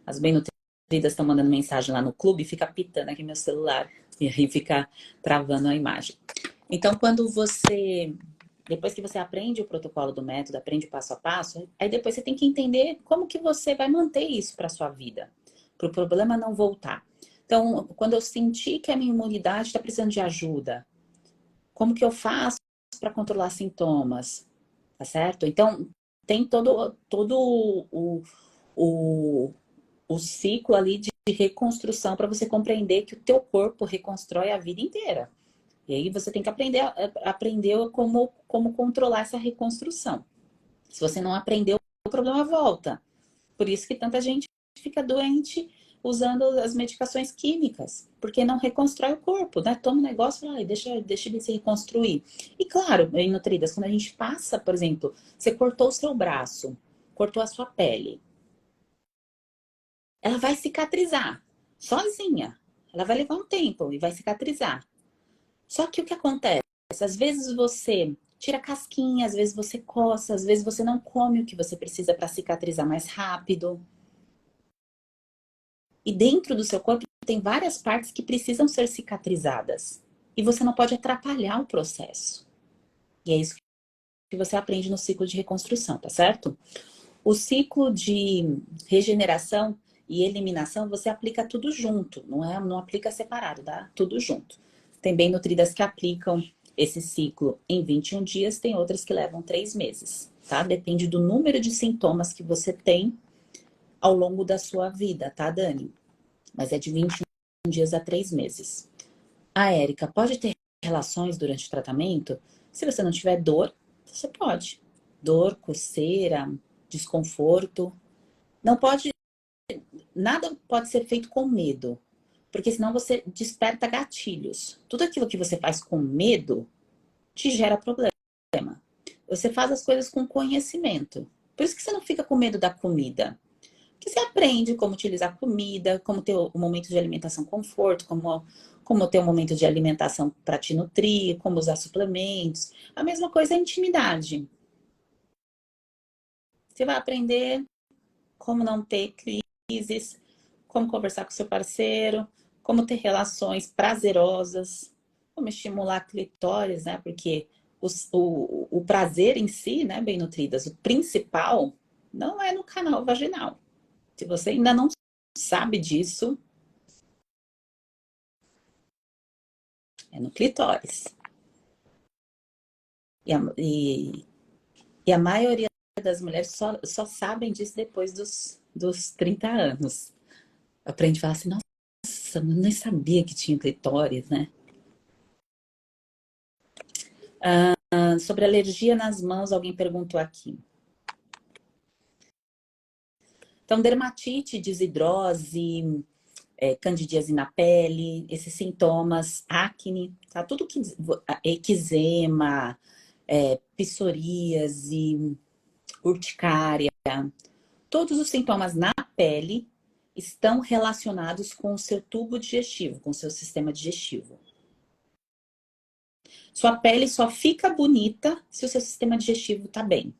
As bem nutridas estão mandando mensagem lá no clube, fica pitando aqui meu celular e aí fica travando a imagem. Então, depois que você aprende o protocolo do método, aprende o passo a passo, aí depois você tem que entender como que você vai manter isso para sua vida, para o problema não voltar. Então, quando eu sentir que a minha imunidade está precisando de ajuda, como que eu faço para controlar sintomas? Tá certo? Então, tem todo o ciclo ali de reconstrução para você compreender que o teu corpo reconstrói a vida inteira. E aí você tem que aprender como controlar essa reconstrução. Se você não aprendeu, o problema volta. Por isso que tanta gente fica doente usando as medicações químicas, porque não reconstrói o corpo, né? Toma um negócio e fala, deixa ele se reconstruir. E claro, em nutridas, quando a gente passa, por exemplo, você cortou o seu braço, cortou a sua pele, ela vai cicatrizar sozinha. Ela vai levar um tempo e vai cicatrizar. Só que o que acontece? Às vezes você tira casquinha, às vezes você coça, às vezes você não come o que você precisa para cicatrizar mais rápido. E dentro do seu corpo tem várias partes que precisam ser cicatrizadas. E você não pode atrapalhar o processo. E é isso que você aprende no ciclo de reconstrução, tá certo? O ciclo de regeneração e eliminação, você aplica tudo junto, não aplica separado, tá? Tudo junto. Tem bem nutridas que aplicam esse ciclo em 21 dias, tem outras que levam 3 meses, tá? Depende do número de sintomas que você tem ao longo da sua vida, tá, Dani? Mas é de 21 dias a 3 meses. A Érica, pode ter relações durante o tratamento? Se você não tiver dor, você pode. dor, coceira, desconforto. Não pode, nada pode ser feito com medo, porque senão você desperta gatilhos. Tudo aquilo que você faz com medo te gera problema. Você faz as coisas com conhecimento. Por isso que você não fica com medo da comida. Porque você aprende como utilizar comida, como ter o momento de alimentação conforto, como ter um momento de alimentação para te nutrir, como usar suplementos. A mesma coisa é a intimidade. Você vai aprender como não ter crises, como conversar com seu parceiro, como ter relações prazerosas, como estimular a clitóris, né? Porque o prazer em si, né, bem nutridas, o principal não é no canal vaginal. Se você ainda não sabe disso, é no clitóris. E a maioria das mulheres só sabem disso depois dos 30 anos. Aprende a falar assim, nossa, eu nem sabia que tinha clitóris, né? Sobre alergia nas mãos, alguém perguntou aqui. Então, dermatite, desidrose, candidíase na pele, esses sintomas, acne, tá? Tudo que eczema, psoríase, urticária, todos os sintomas na pele estão relacionados com o seu tubo digestivo, com o seu sistema digestivo. Sua pele só fica bonita se o seu sistema digestivo está bem.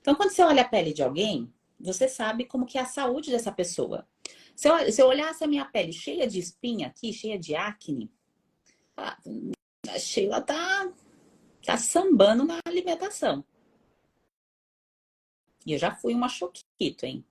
Então, quando você olha a pele de alguém, você sabe como que é a saúde dessa pessoa. Se eu olhasse a minha pele cheia de espinha aqui, cheia de acne, a Sheila tá sambando na alimentação. E eu já fui uma choquito, hein?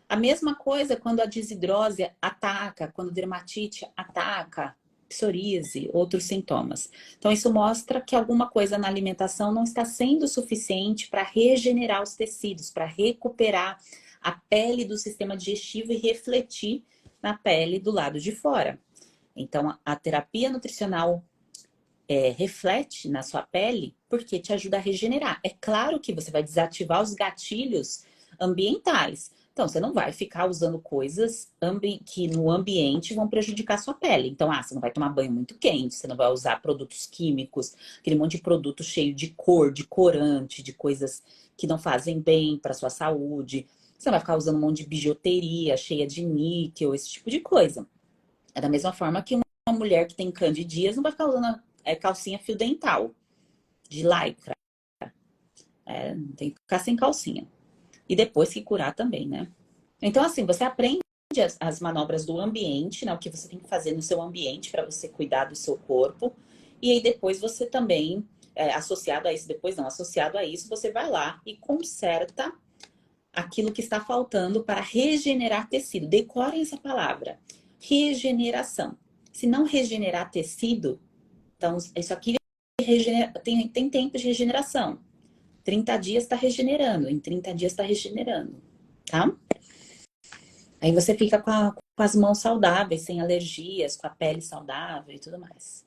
A mesma coisa quando a desidrose ataca, quando a dermatite ataca, psoríase, outros sintomas. Então, isso mostra que alguma coisa na alimentação não está sendo suficiente para regenerar os tecidos, para recuperar a pele do sistema digestivo e refletir na pele do lado de fora. Então, a terapia nutricional reflete na sua pele porque te ajuda a regenerar. É claro que você vai desativar os gatilhos ambientais. Então, você não vai ficar usando coisas que no ambiente vão prejudicar a sua pele. Então, você não vai tomar banho muito quente, você não vai usar produtos químicos, aquele monte de produto cheio de cor, de corante, de coisas que não fazem bem para sua saúde. Você não vai ficar usando um monte de bijuteria cheia de níquel, esse tipo de coisa. É da mesma forma que uma mulher que tem candidíase não vai ficar usando calcinha fio dental, de lycra. Tem que ficar sem calcinha. E depois que curar também, né? Então, assim, você aprende as manobras do ambiente, né? O que você tem que fazer no seu ambiente para você cuidar do seu corpo. E aí depois você também, associado a isso, associado a isso, você vai lá e conserta aquilo que está faltando para regenerar tecido. Decorem essa palavra. Regeneração. Se não regenerar tecido, então isso aqui tem tempo de regeneração. 30 dias está regenerando, em 30 dias está regenerando, tá? Aí você fica com as mãos saudáveis, sem alergias, com a pele saudável e tudo mais.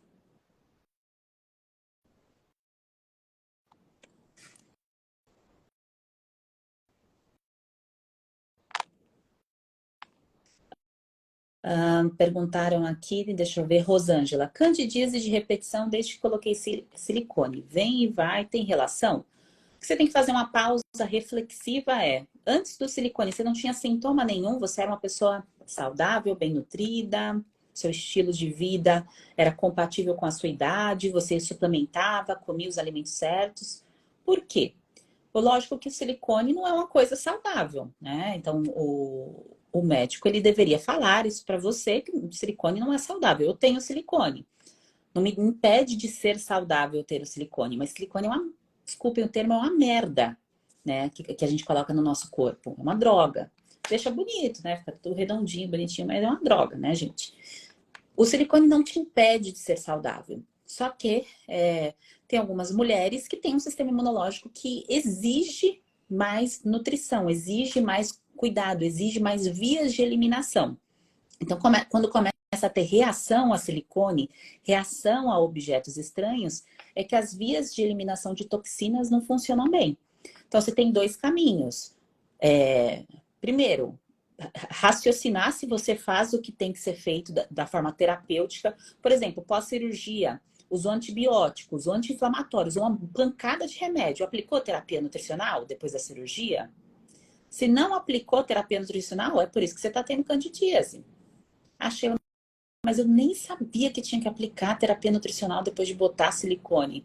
Perguntaram aqui, deixa eu ver, Rosângela. Candidíase de repetição desde que coloquei silicone. Vem e vai, tem relação? O que você tem que fazer uma pausa reflexiva antes do silicone, você não tinha sintoma nenhum, você era uma pessoa saudável, bem nutrida, seu estilo de vida era compatível com a sua idade, você suplementava, comia os alimentos certos. Por quê? Lógico que o silicone não é uma coisa saudável, né? Então, o médico, ele deveria falar isso para você, que o silicone não é saudável. Eu tenho silicone. Não me impede de ser saudável ter o silicone, mas silicone desculpem o termo, é uma merda, né? Que a gente coloca no nosso corpo. É uma droga. Deixa bonito, né? Fica tudo redondinho, bonitinho, mas é uma droga, né, gente? O silicone não te impede de ser saudável. Só que tem algumas mulheres que têm um sistema imunológico que exige mais nutrição, exige mais cuidado, exige mais vias de eliminação. Então, quando começa a ter reação a silicone, reação a objetos estranhos, é que as vias de eliminação de toxinas não funcionam bem. Então, você tem dois caminhos. Primeiro, raciocinar se você faz o que tem que ser feito da forma terapêutica. Por exemplo, pós-cirurgia, usou antibióticos, usou anti-inflamatórios, uma pancada de remédio. Aplicou terapia nutricional depois da cirurgia? Se não aplicou terapia nutricional, é por isso que você está tendo candidíase. Achei, mas eu nem sabia que tinha que aplicar terapia nutricional depois de botar silicone.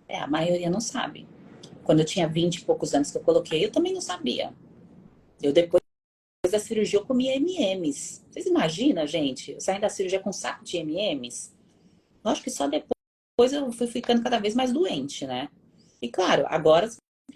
A maioria não sabe. Quando eu tinha 20 e poucos anos que eu coloquei, eu também não sabia. Depois da cirurgia, eu comia M&M's. Vocês imaginam, gente? Eu saindo da cirurgia com um saco de M&M's? Lógico que só depois eu fui ficando cada vez mais doente, né? E claro, agora,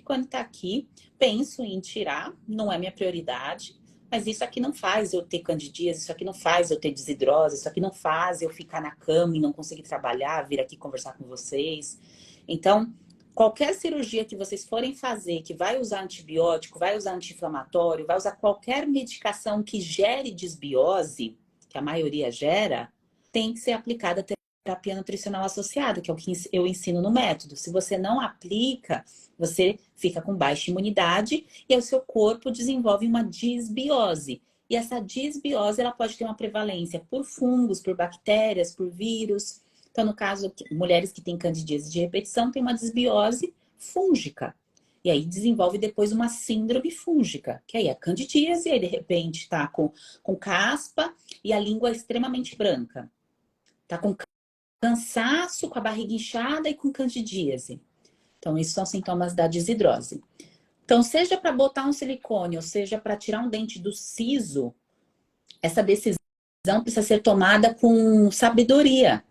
quando tá aqui, penso em tirar, não é minha prioridade, mas isso aqui não faz eu ter candidíase, isso aqui não faz eu ter desidrose, isso aqui não faz eu ficar na cama e não conseguir trabalhar, vir aqui conversar com vocês. Então, qualquer cirurgia que vocês forem fazer, que vai usar antibiótico, vai usar anti-inflamatório, vai usar qualquer medicação que gere desbiose, que a maioria gera, tem que ser aplicada terapia nutricional associada, que é o que eu ensino no método. Se você não aplica, você fica com baixa imunidade e aí o seu corpo desenvolve uma disbiose. E essa disbiose, ela pode ter uma prevalência por fungos, por bactérias, por vírus. Então, no caso, mulheres que têm candidíase de repetição têm uma disbiose fúngica. E aí desenvolve depois uma síndrome fúngica, que aí é candidíase, e aí de repente está com caspa e a língua extremamente branca. Está com cansaço, com a barriga inchada e com candidíase. Então, esses são sintomas da desidrose. Então, seja para botar um silicone, ou seja para tirar um dente do siso, essa decisão precisa ser tomada com sabedoria.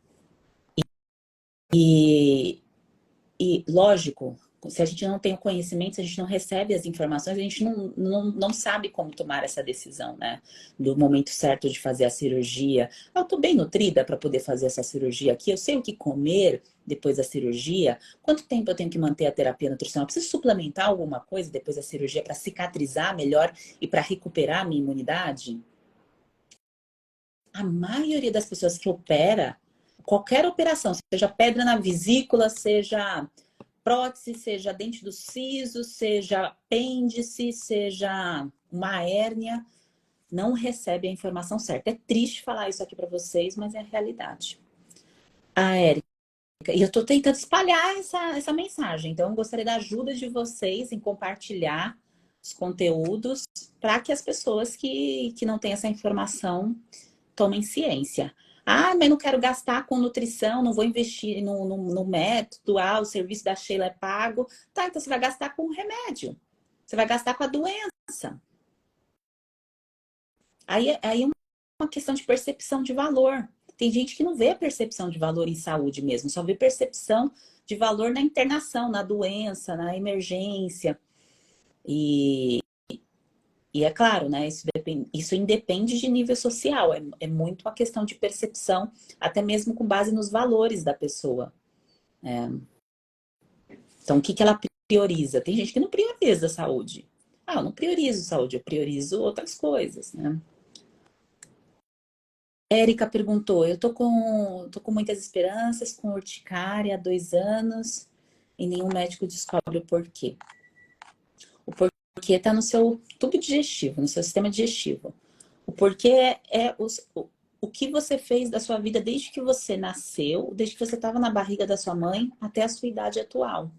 E lógico, se a gente não tem o conhecimento, se a gente não recebe as informações, a gente não sabe como tomar essa decisão, né? Do momento certo de fazer a cirurgia. Eu tô bem nutrida para poder fazer essa cirurgia aqui, eu sei o que comer depois da cirurgia. Quanto tempo eu tenho que manter a terapia nutricional? Eu preciso suplementar alguma coisa depois da cirurgia para cicatrizar melhor e para recuperar a minha imunidade? A maioria das pessoas que opera, qualquer operação, seja pedra na vesícula, seja prótese, seja dente do siso, seja apêndice, seja uma hérnia, não recebe a informação certa. É triste falar isso aqui para vocês, mas é a realidade. Érica, e eu estou tentando espalhar essa mensagem, então eu gostaria da ajuda de vocês em compartilhar os conteúdos para que as pessoas que não têm essa informação tomem ciência. Ah, mas não quero gastar com nutrição, não vou investir no método, o serviço da Sheila é pago. Tá, então você vai gastar com o remédio. Você vai gastar com a doença. Aí é uma questão de percepção de valor. Tem gente que não vê a percepção de valor em saúde mesmo, só vê percepção de valor na internação, na doença, na emergência. E é claro, né? Isso independe de nível social, é muito uma questão de percepção, até mesmo com base nos valores da pessoa. Então, o que ela prioriza? Tem gente que não prioriza a saúde. Eu não priorizo saúde, eu priorizo outras coisas, né? Érica perguntou, eu tô com muitas esperanças, com urticária há 2 anos, e nenhum médico descobre o porquê. O porquê está no seu tubo digestivo, no seu sistema digestivo. O porquê é o que você fez da sua vida desde que você nasceu, desde que você estava na barriga da sua mãe até a sua idade atual.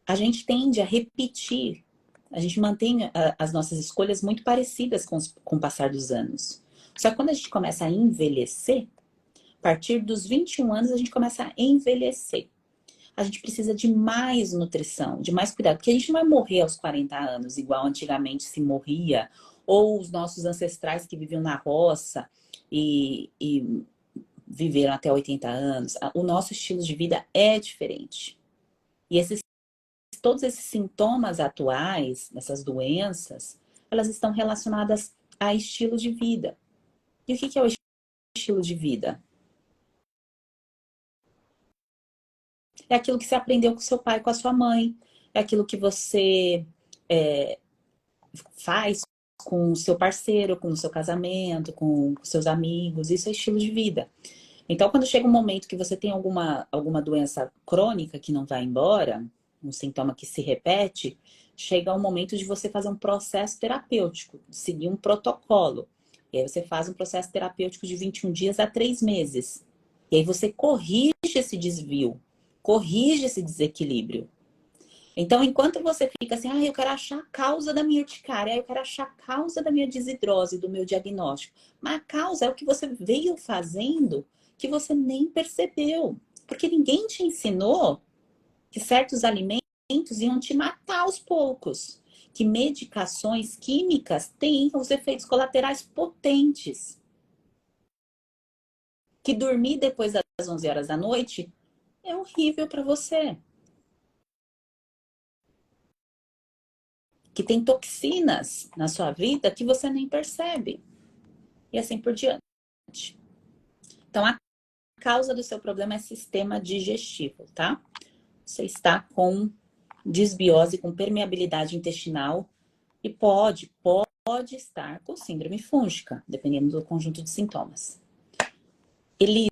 A gente tende a repetir, a gente mantém as nossas escolhas muito parecidas com o passar dos anos. Só que quando a gente começa a envelhecer, a partir dos 21 anos a gente começa a envelhecer. A gente precisa de mais nutrição, de mais cuidado, porque a gente não vai morrer aos 40 anos, igual antigamente se morria, ou os nossos ancestrais que viviam na roça e viveram até 80 anos. O nosso estilo de vida é diferente. E todos esses sintomas atuais, essas doenças, elas estão relacionadas a estilo de vida. E o que é o estilo de vida? É aquilo que você aprendeu com seu pai, com a sua mãe. É aquilo que você faz com o seu parceiro, com o seu casamento, com seus amigos. Isso é estilo de vida. Então, quando chega um momento que você tem alguma doença crônica que não vai embora, um sintoma que se repete, chega um momento de você fazer um processo terapêutico, de seguir um protocolo. E aí você faz um processo terapêutico de 21 dias a 3 meses. E aí você corrige esse desvio, corrige esse desequilíbrio. Então, enquanto você fica assim, eu quero achar a causa da minha urticária, eu quero achar a causa da minha desidrose, do meu diagnóstico. Mas a causa é o que você veio fazendo que você nem percebeu. Porque ninguém te ensinou que certos alimentos iam te matar aos poucos. Que medicações químicas têm os efeitos colaterais potentes. Que dormir depois das 11 horas da noite é horrível para você. Que tem toxinas na sua vida que você nem percebe. E assim por diante. Então, a causa do seu problema é sistema digestivo, tá? Você está com desbiose, com permeabilidade intestinal e pode estar com síndrome fúngica, dependendo do conjunto de sintomas. Elisa,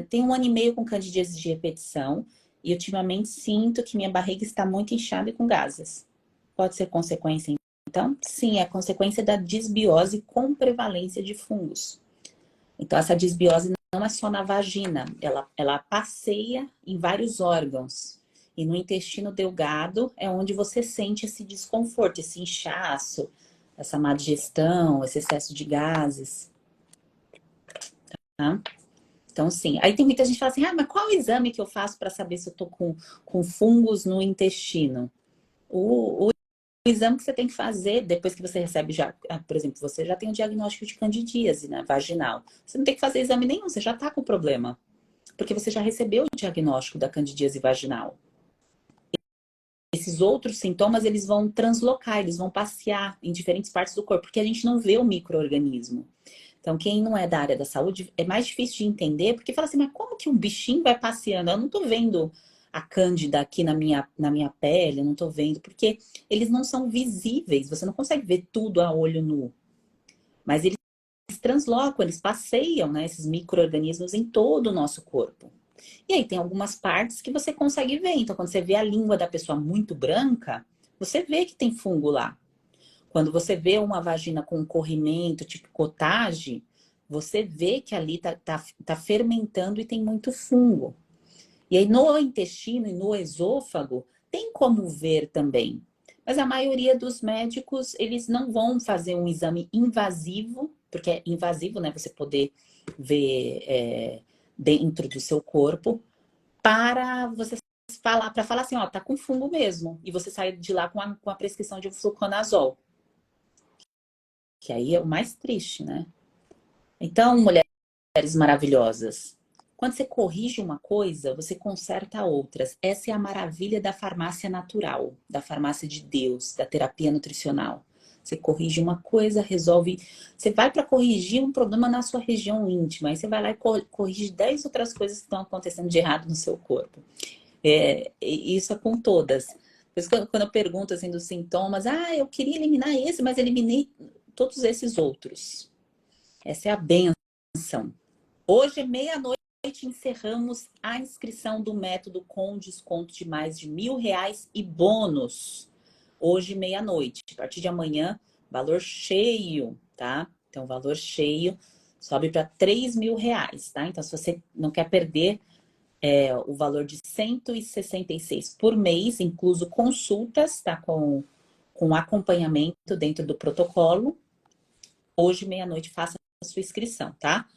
tem 1 ano e meio com candidíase de repetição e ultimamente sinto que minha barriga está muito inchada e com gases. Pode ser consequência, então? Sim, é consequência da desbiose com prevalência de fungos. Então, essa desbiose não é só na vagina, ela passeia em vários órgãos. E no intestino delgado é onde você sente esse desconforto, esse inchaço, essa má digestão, esse excesso de gases. Tá? Então, sim. Aí tem muita gente que fala assim, mas qual o exame que eu faço para saber se eu tô com fungos no intestino? O exame que você tem que fazer depois que você recebe já, por exemplo, você já tem o diagnóstico de candidíase, né, vaginal. Você não tem que fazer exame nenhum, você já tá com o problema. Porque você já recebeu o diagnóstico da candidíase vaginal. Esses outros sintomas, eles vão translocar, eles vão passear em diferentes partes do corpo, porque a gente não vê o micro-organismo. Então, quem não é da área da saúde, é mais difícil de entender, porque fala assim, mas como que um bichinho vai passeando? Eu não tô vendo a cândida aqui na minha pele, eu não tô vendo, porque eles não são visíveis, você não consegue ver tudo a olho nu. Mas eles translocam, eles passeiam, né, esses micro-organismos em todo o nosso corpo. E aí tem algumas partes que você consegue ver. Então, quando você vê a língua da pessoa muito branca, você vê que tem fungo lá. Quando você vê uma vagina com um corrimento, tipo cottage, você vê que ali tá fermentando e tem muito fungo. E aí no intestino e no esôfago, tem como ver também. Mas a maioria dos médicos, eles não vão fazer um exame invasivo, porque é invasivo, né? Você poder ver dentro do seu corpo, para você falar assim, ó, tá com fungo mesmo. E você sair de lá com a prescrição de fluconazol. Que aí é o mais triste, né? Então, mulheres maravilhosas, quando você corrige uma coisa, você conserta outras. Essa é a maravilha da farmácia natural, da farmácia de Deus, da terapia nutricional. Você corrige uma coisa, resolve. Você vai para corrigir um problema na sua região íntima, aí você vai lá e corrige 10 outras coisas que estão acontecendo de errado no seu corpo. Isso é com todas. Por isso que quando eu pergunto assim dos sintomas, eu queria eliminar esse, mas eliminei todos esses outros. Essa é a bênção. Hoje, meia-noite, encerramos a inscrição do método com desconto de mais de R$ 1.000 e bônus. Hoje, meia-noite. A partir de amanhã, valor cheio, tá? Então, valor cheio sobe para R$ 3.000, tá? Então, se você não quer perder o valor de 166 por mês, incluso consultas, tá? Com acompanhamento dentro do protocolo. Hoje, meia-noite, faça a sua inscrição, tá?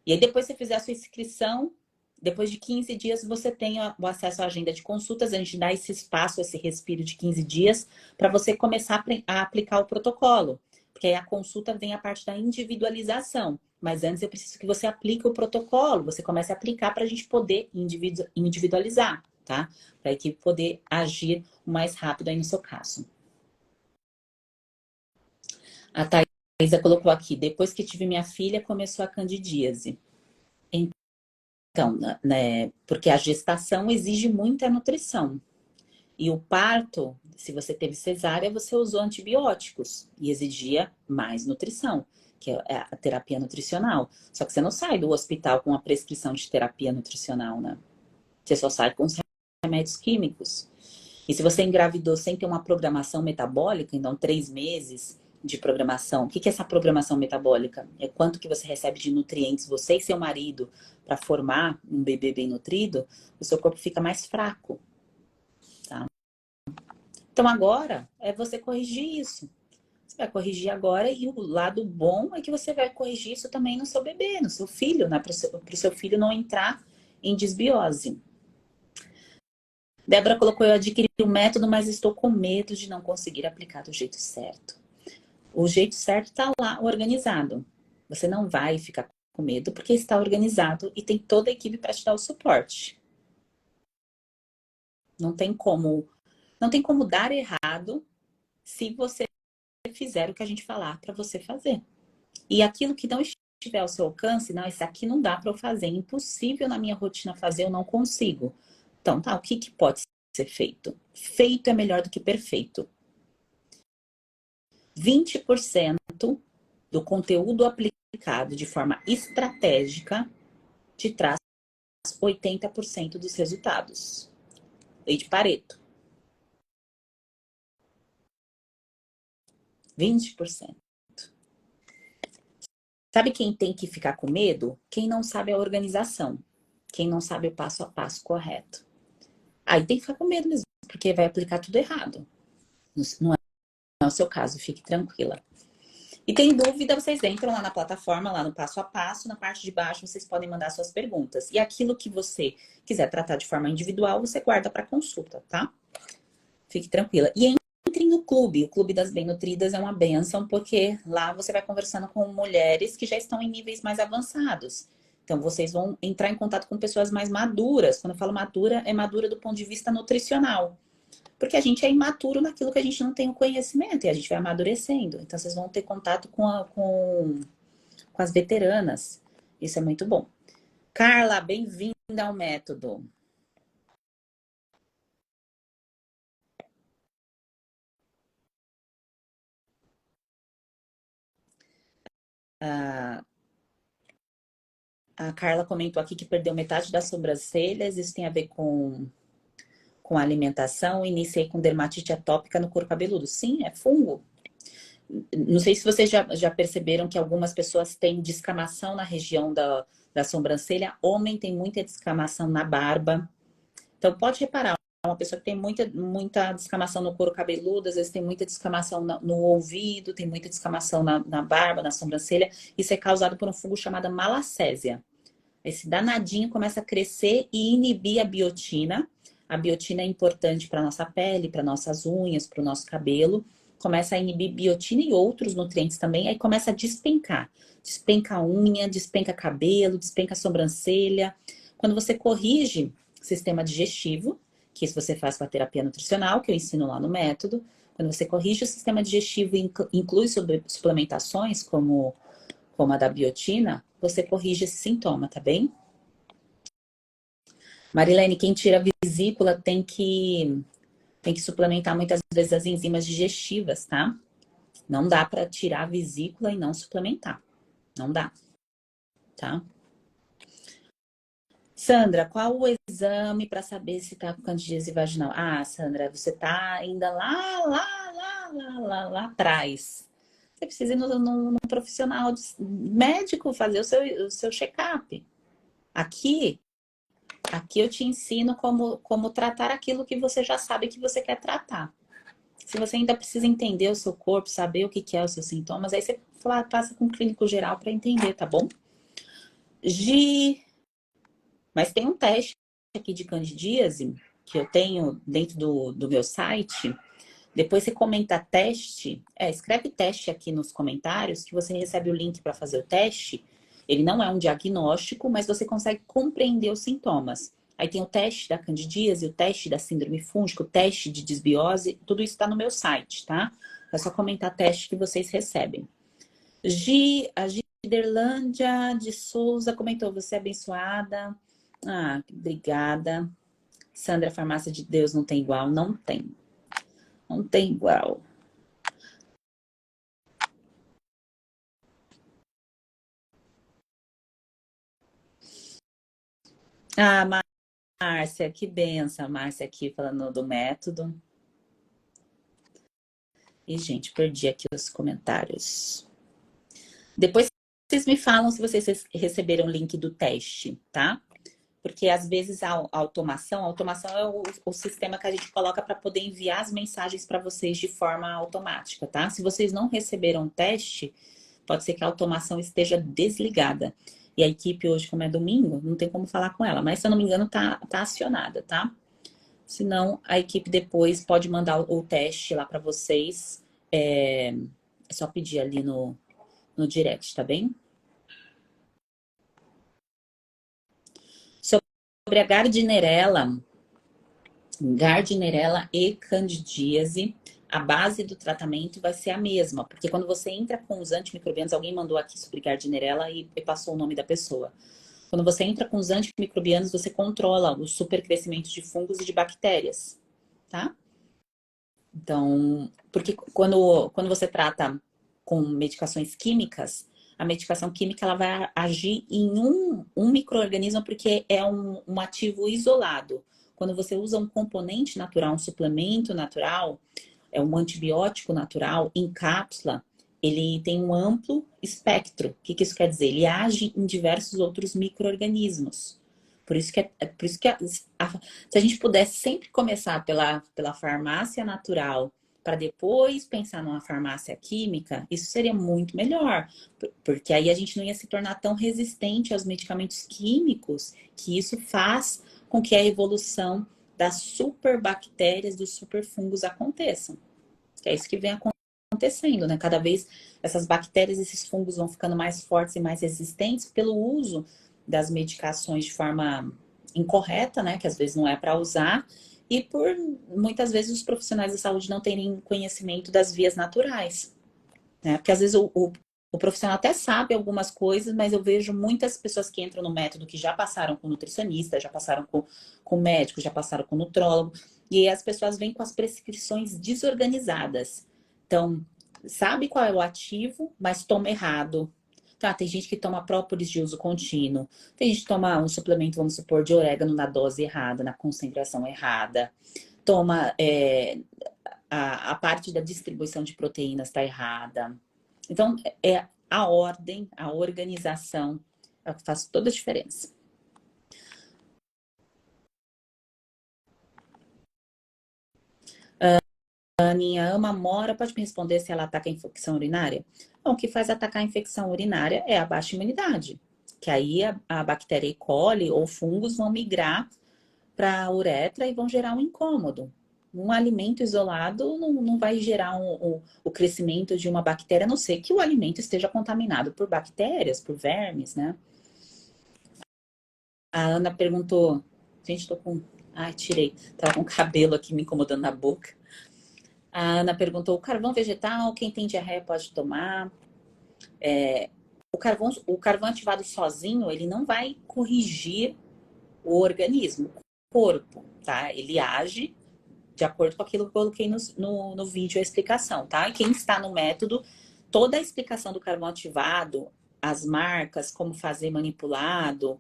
E aí, depois que você fizer a sua inscrição, depois de 15 dias, você tem o acesso à agenda de consultas. A gente dá esse espaço, esse respiro de 15 dias, para você começar a aplicar o protocolo. Porque aí a consulta vem a parte da individualização. Mas antes eu preciso que você aplique o protocolo. Você comece a aplicar para a gente poder individualizar, tá? Para a equipe poder agir o mais rápido aí no seu caso. A Thaisa colocou aqui, depois que tive minha filha, começou a candidíase. Então, né, porque a gestação exige muita nutrição. E o parto, se você teve cesárea, você usou antibióticos e exigia mais nutrição. que é a terapia nutricional. Só que você não sai do hospital com a prescrição de terapia nutricional, né? Você só sai com os remédios químicos. E se você engravidou sem ter uma programação metabólica, então 3 meses de programação. O que é essa programação metabólica? É quanto que você recebe de nutrientes, você e seu marido, para formar um bebê bem nutrido, o seu corpo fica mais fraco. Tá? Então agora é você corrigir isso. Você vai corrigir agora e o lado bom é que você vai corrigir isso também no seu bebê, no seu filho, né? Para o seu filho não entrar em desbiose. Débora colocou, eu adquiri o método, mas estou com medo de não conseguir aplicar do jeito certo. O jeito certo está lá, organizado. Você não vai ficar com medo porque está organizado e tem toda a equipe para te dar o suporte. Não tem como dar errado se você fizer o que a gente falar para você fazer. E aquilo que não estiver ao seu alcance, não, isso aqui não dá para eu fazer, é impossível na minha rotina fazer, eu não consigo. Então, tá, o que pode ser feito? Feito é melhor do que perfeito. 20% do conteúdo aplicado de forma estratégica te traz 80% dos resultados. Lei de Pareto. 20%. Sabe quem tem que ficar com medo? Quem não sabe a organização. Quem não sabe o passo a passo correto. Aí tem que ficar com medo mesmo, porque vai aplicar tudo errado. Não é o seu caso, fique tranquila. E tem dúvida, vocês entram lá na plataforma, lá no passo a passo, na parte de baixo vocês podem mandar suas perguntas. E aquilo que você quiser tratar de forma individual, você guarda para consulta, tá? Fique tranquila. E entrem no clube. O Clube das Bem Nutridas é uma bênção, porque lá você vai conversando com mulheres que já estão em níveis mais avançados. Então, vocês vão entrar em contato com pessoas mais maduras. Quando eu falo madura, é madura do ponto de vista nutricional. Porque a gente é imaturo naquilo que a gente não tem o conhecimento e a gente vai amadurecendo. Então, vocês vão ter contato com as veteranas. Isso é muito bom. Carla, bem-vinda ao método. A Carla comentou aqui que perdeu metade das sobrancelhas. Isso tem a ver com a alimentação. Iniciei com dermatite atópica no couro cabeludo. Sim, é fungo. Não sei se vocês já perceberam que algumas pessoas têm descamação na região da sobrancelha. Homem tem muita descamação na barba. Então, pode reparar, uma pessoa que tem muita descamação no couro cabeludo, às vezes tem muita descamação no ouvido, tem muita descamação na barba, na sobrancelha. Isso é causado por um fungo chamado malacésia. Esse danadinho começa a crescer e inibir a biotina. A biotina é importante para nossa pele, para nossas unhas, para o nosso cabelo. Começa a inibir biotina e outros nutrientes também. Aí começa a despencar. Despenca a unha, despenca cabelo, despenca a sobrancelha. Quando você corrige o sistema digestivo, que isso você faz com a terapia nutricional, que eu ensino lá no método. Quando você corrige o sistema digestivo e inclui suplementações como a da biotina, você corrige esse sintoma, tá bem? Marilene, quem tira a vesícula tem que suplementar muitas vezes as enzimas digestivas, tá? Não dá para tirar a vesícula e não suplementar. Não dá, tá? Sandra, qual o exame para saber se tá com candidíase vaginal? Ah, Sandra, você tá ainda lá atrás. Você precisa ir num profissional médico fazer o seu check-up. Aqui eu te ensino como tratar aquilo que você já sabe que você quer tratar. Se você ainda precisa entender o seu corpo, saber o que é os seus sintomas, aí você passa com um clínico geral para entender, tá bom? Mas tem um teste aqui de candidíase que eu tenho dentro do meu site. Depois você comenta teste, escreve teste aqui nos comentários que você recebe o link para fazer o teste. Ele não é um diagnóstico, mas você consegue compreender os sintomas. Aí tem o teste da candidíase, o teste da síndrome fúngica, o teste de desbiose, tudo isso está no meu site, tá? É só comentar teste que vocês recebem. A Giderlândia de Souza comentou, você é abençoada. Ah, obrigada. Sandra, farmácia de Deus não tem igual? Não tem. Não tem igual. Ah, Márcia, que benção. A Márcia aqui falando do método. E, gente, perdi aqui os comentários. Depois vocês me falam se vocês receberam o link do teste, tá? Porque às vezes a automação é o sistema que a gente coloca para poder enviar as mensagens para vocês de forma automática, tá? Se vocês não receberam o teste, pode ser que a automação esteja desligada. E a equipe hoje, como é domingo, não tem como falar com ela. Mas, se eu não me engano, tá acionada, tá? Senão, a equipe depois pode mandar o teste lá para vocês. É só pedir ali no direct, tá bem? Sobre a Gardnerella e candidíase, a base do tratamento vai ser a mesma, porque quando você entra com os antimicrobianos, alguém mandou aqui sobre Gardnerella e passou o nome da pessoa. Quando você entra com os antimicrobianos, você controla o supercrescimento de fungos e de bactérias, tá? Então, porque quando você trata com medicações químicas, a medicação química ela vai agir em um micro-organismo porque é um ativo isolado. Quando você usa um componente natural, um suplemento natural, é um antibiótico natural em cápsula, ele tem um amplo espectro. O que isso quer dizer? Ele age em diversos outros micro-organismos. Se a gente pudesse sempre começar pela farmácia natural para depois pensar numa farmácia química, isso seria muito melhor, porque aí a gente não ia se tornar tão resistente aos medicamentos químicos, que isso faz com que a evolução das superbactérias, dos superfungos aconteçam. Que é isso que vem acontecendo, né? Cada vez essas bactérias, esses fungos vão ficando mais fortes e mais resistentes pelo uso das medicações de forma incorreta, né? Que às vezes não é para usar, e por muitas vezes os profissionais da saúde não terem conhecimento das vias naturais, né? Porque às vezes o profissional até sabe algumas coisas, mas eu vejo muitas pessoas que entram no método que já passaram com nutricionista, já passaram com médico, já passaram com nutrólogo, e aí as pessoas vêm com as prescrições desorganizadas. Então, sabe qual é o ativo, mas toma errado. Tá, tem gente que toma própolis de uso contínuo. Tem gente que toma um suplemento, vamos supor, de orégano na dose errada, na concentração errada. Toma a parte da distribuição de proteínas está errada. Então, é a ordem, a organização, é o que faz toda a diferença. A Aninha ama mora, pode me responder se ela ataca a infecção urinária? Bom, o que faz atacar a infecção urinária é a baixa imunidade, que aí a bactéria E. coli ou fungos vão migrar para a uretra e vão gerar um incômodo. Um alimento isolado não vai gerar o crescimento de uma bactéria, a não ser que o alimento esteja contaminado por bactérias, por vermes, né? A Ana perguntou, gente, tô com... Ai, tirei. Tava com o cabelo aqui me incomodando na boca. A Ana perguntou, o carvão vegetal, quem tem diarreia pode tomar? O carvão ativado sozinho, ele não vai corrigir o organismo, o corpo, tá? Ele age de acordo com aquilo que eu coloquei no vídeo, a explicação, tá? E quem está no método, toda a explicação do carvão ativado, as marcas, como fazer manipulado,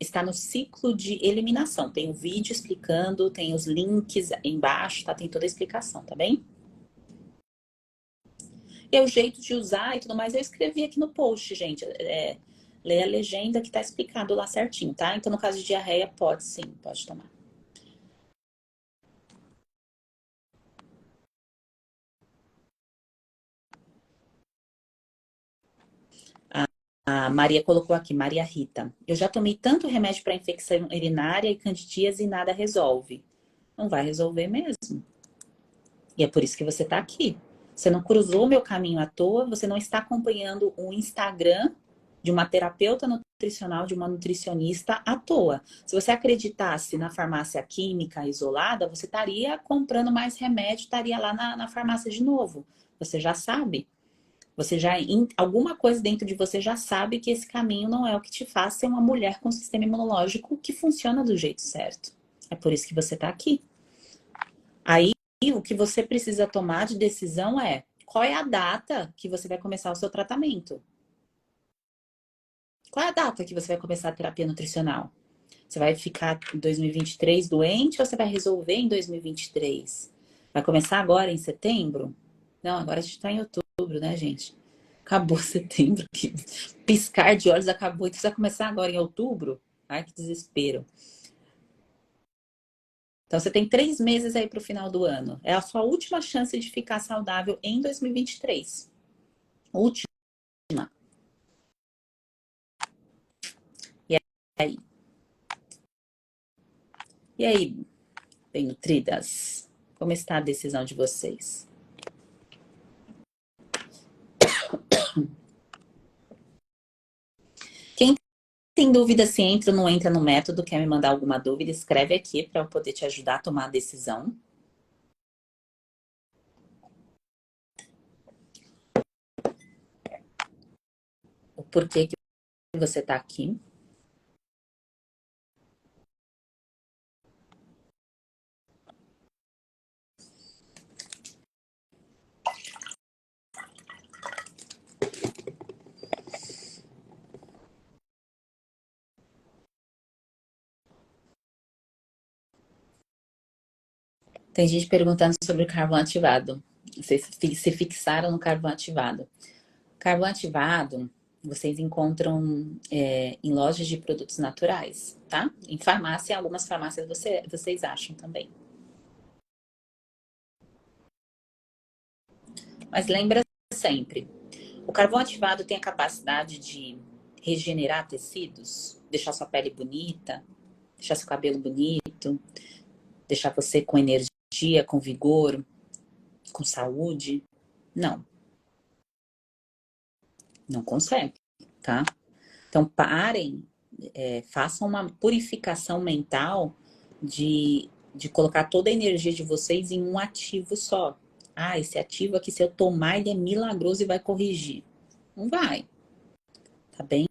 está no ciclo de eliminação. Tem o vídeo explicando, tem os links embaixo, tá? Tem toda a explicação, tá bem? E o jeito de usar e tudo mais, eu escrevi aqui no post, gente. Lê a legenda que tá explicado lá certinho, tá? Então, no caso de diarreia, pode sim, pode tomar. A Maria colocou aqui, Maria Rita. Eu já tomei tanto remédio para infecção urinária e candidíase e nada resolve. Não vai resolver mesmo. E é por isso que você está aqui. Você não cruzou o meu caminho à toa, você não está acompanhando o Instagram de uma terapeuta nutricional, de uma nutricionista à toa. Se você acreditasse na farmácia química isolada, você estaria comprando mais remédio, estaria lá na farmácia de novo. Você já sabe. Alguma coisa dentro de você já sabe que esse caminho não é o que te faz ser uma mulher com sistema imunológico que funciona do jeito certo. É por isso que você está aqui. Aí, o que você precisa tomar de decisão é qual é a data que você vai começar o seu tratamento? Qual é a data que você vai começar a terapia nutricional? Você vai ficar em 2023 doente ou você vai resolver em 2023? Vai começar agora em setembro? Não, agora a gente está em outubro, né, gente? Acabou setembro. Piscar de olhos acabou. Então, você vai começar agora em outubro? Ai, que desespero. Então, você tem 3 meses aí para o final do ano. É a sua última chance de ficar saudável em 2023. Última. E aí? E aí, bem nutridas? Como está a decisão de vocês? Quem tem dúvida se entra ou não entra no método, quer me mandar alguma dúvida, escreve aqui para eu poder te ajudar a tomar a decisão. O porquê que você está aqui. Tem gente perguntando sobre carvão ativado. Vocês se fixaram no carvão ativado. Carvão ativado, vocês encontram em lojas de produtos naturais, tá? Em farmácia, algumas farmácias vocês acham também. Mas lembra sempre, o carvão ativado tem a capacidade de regenerar tecidos, deixar sua pele bonita, deixar seu cabelo bonito, deixar você com energia, com vigor, com saúde. Não, não consegue, tá? Então parem, façam uma purificação mental de colocar toda a energia de vocês em um ativo só. Ah, esse ativo aqui, se eu tomar, ele é milagroso e vai corrigir. Não vai, tá bem?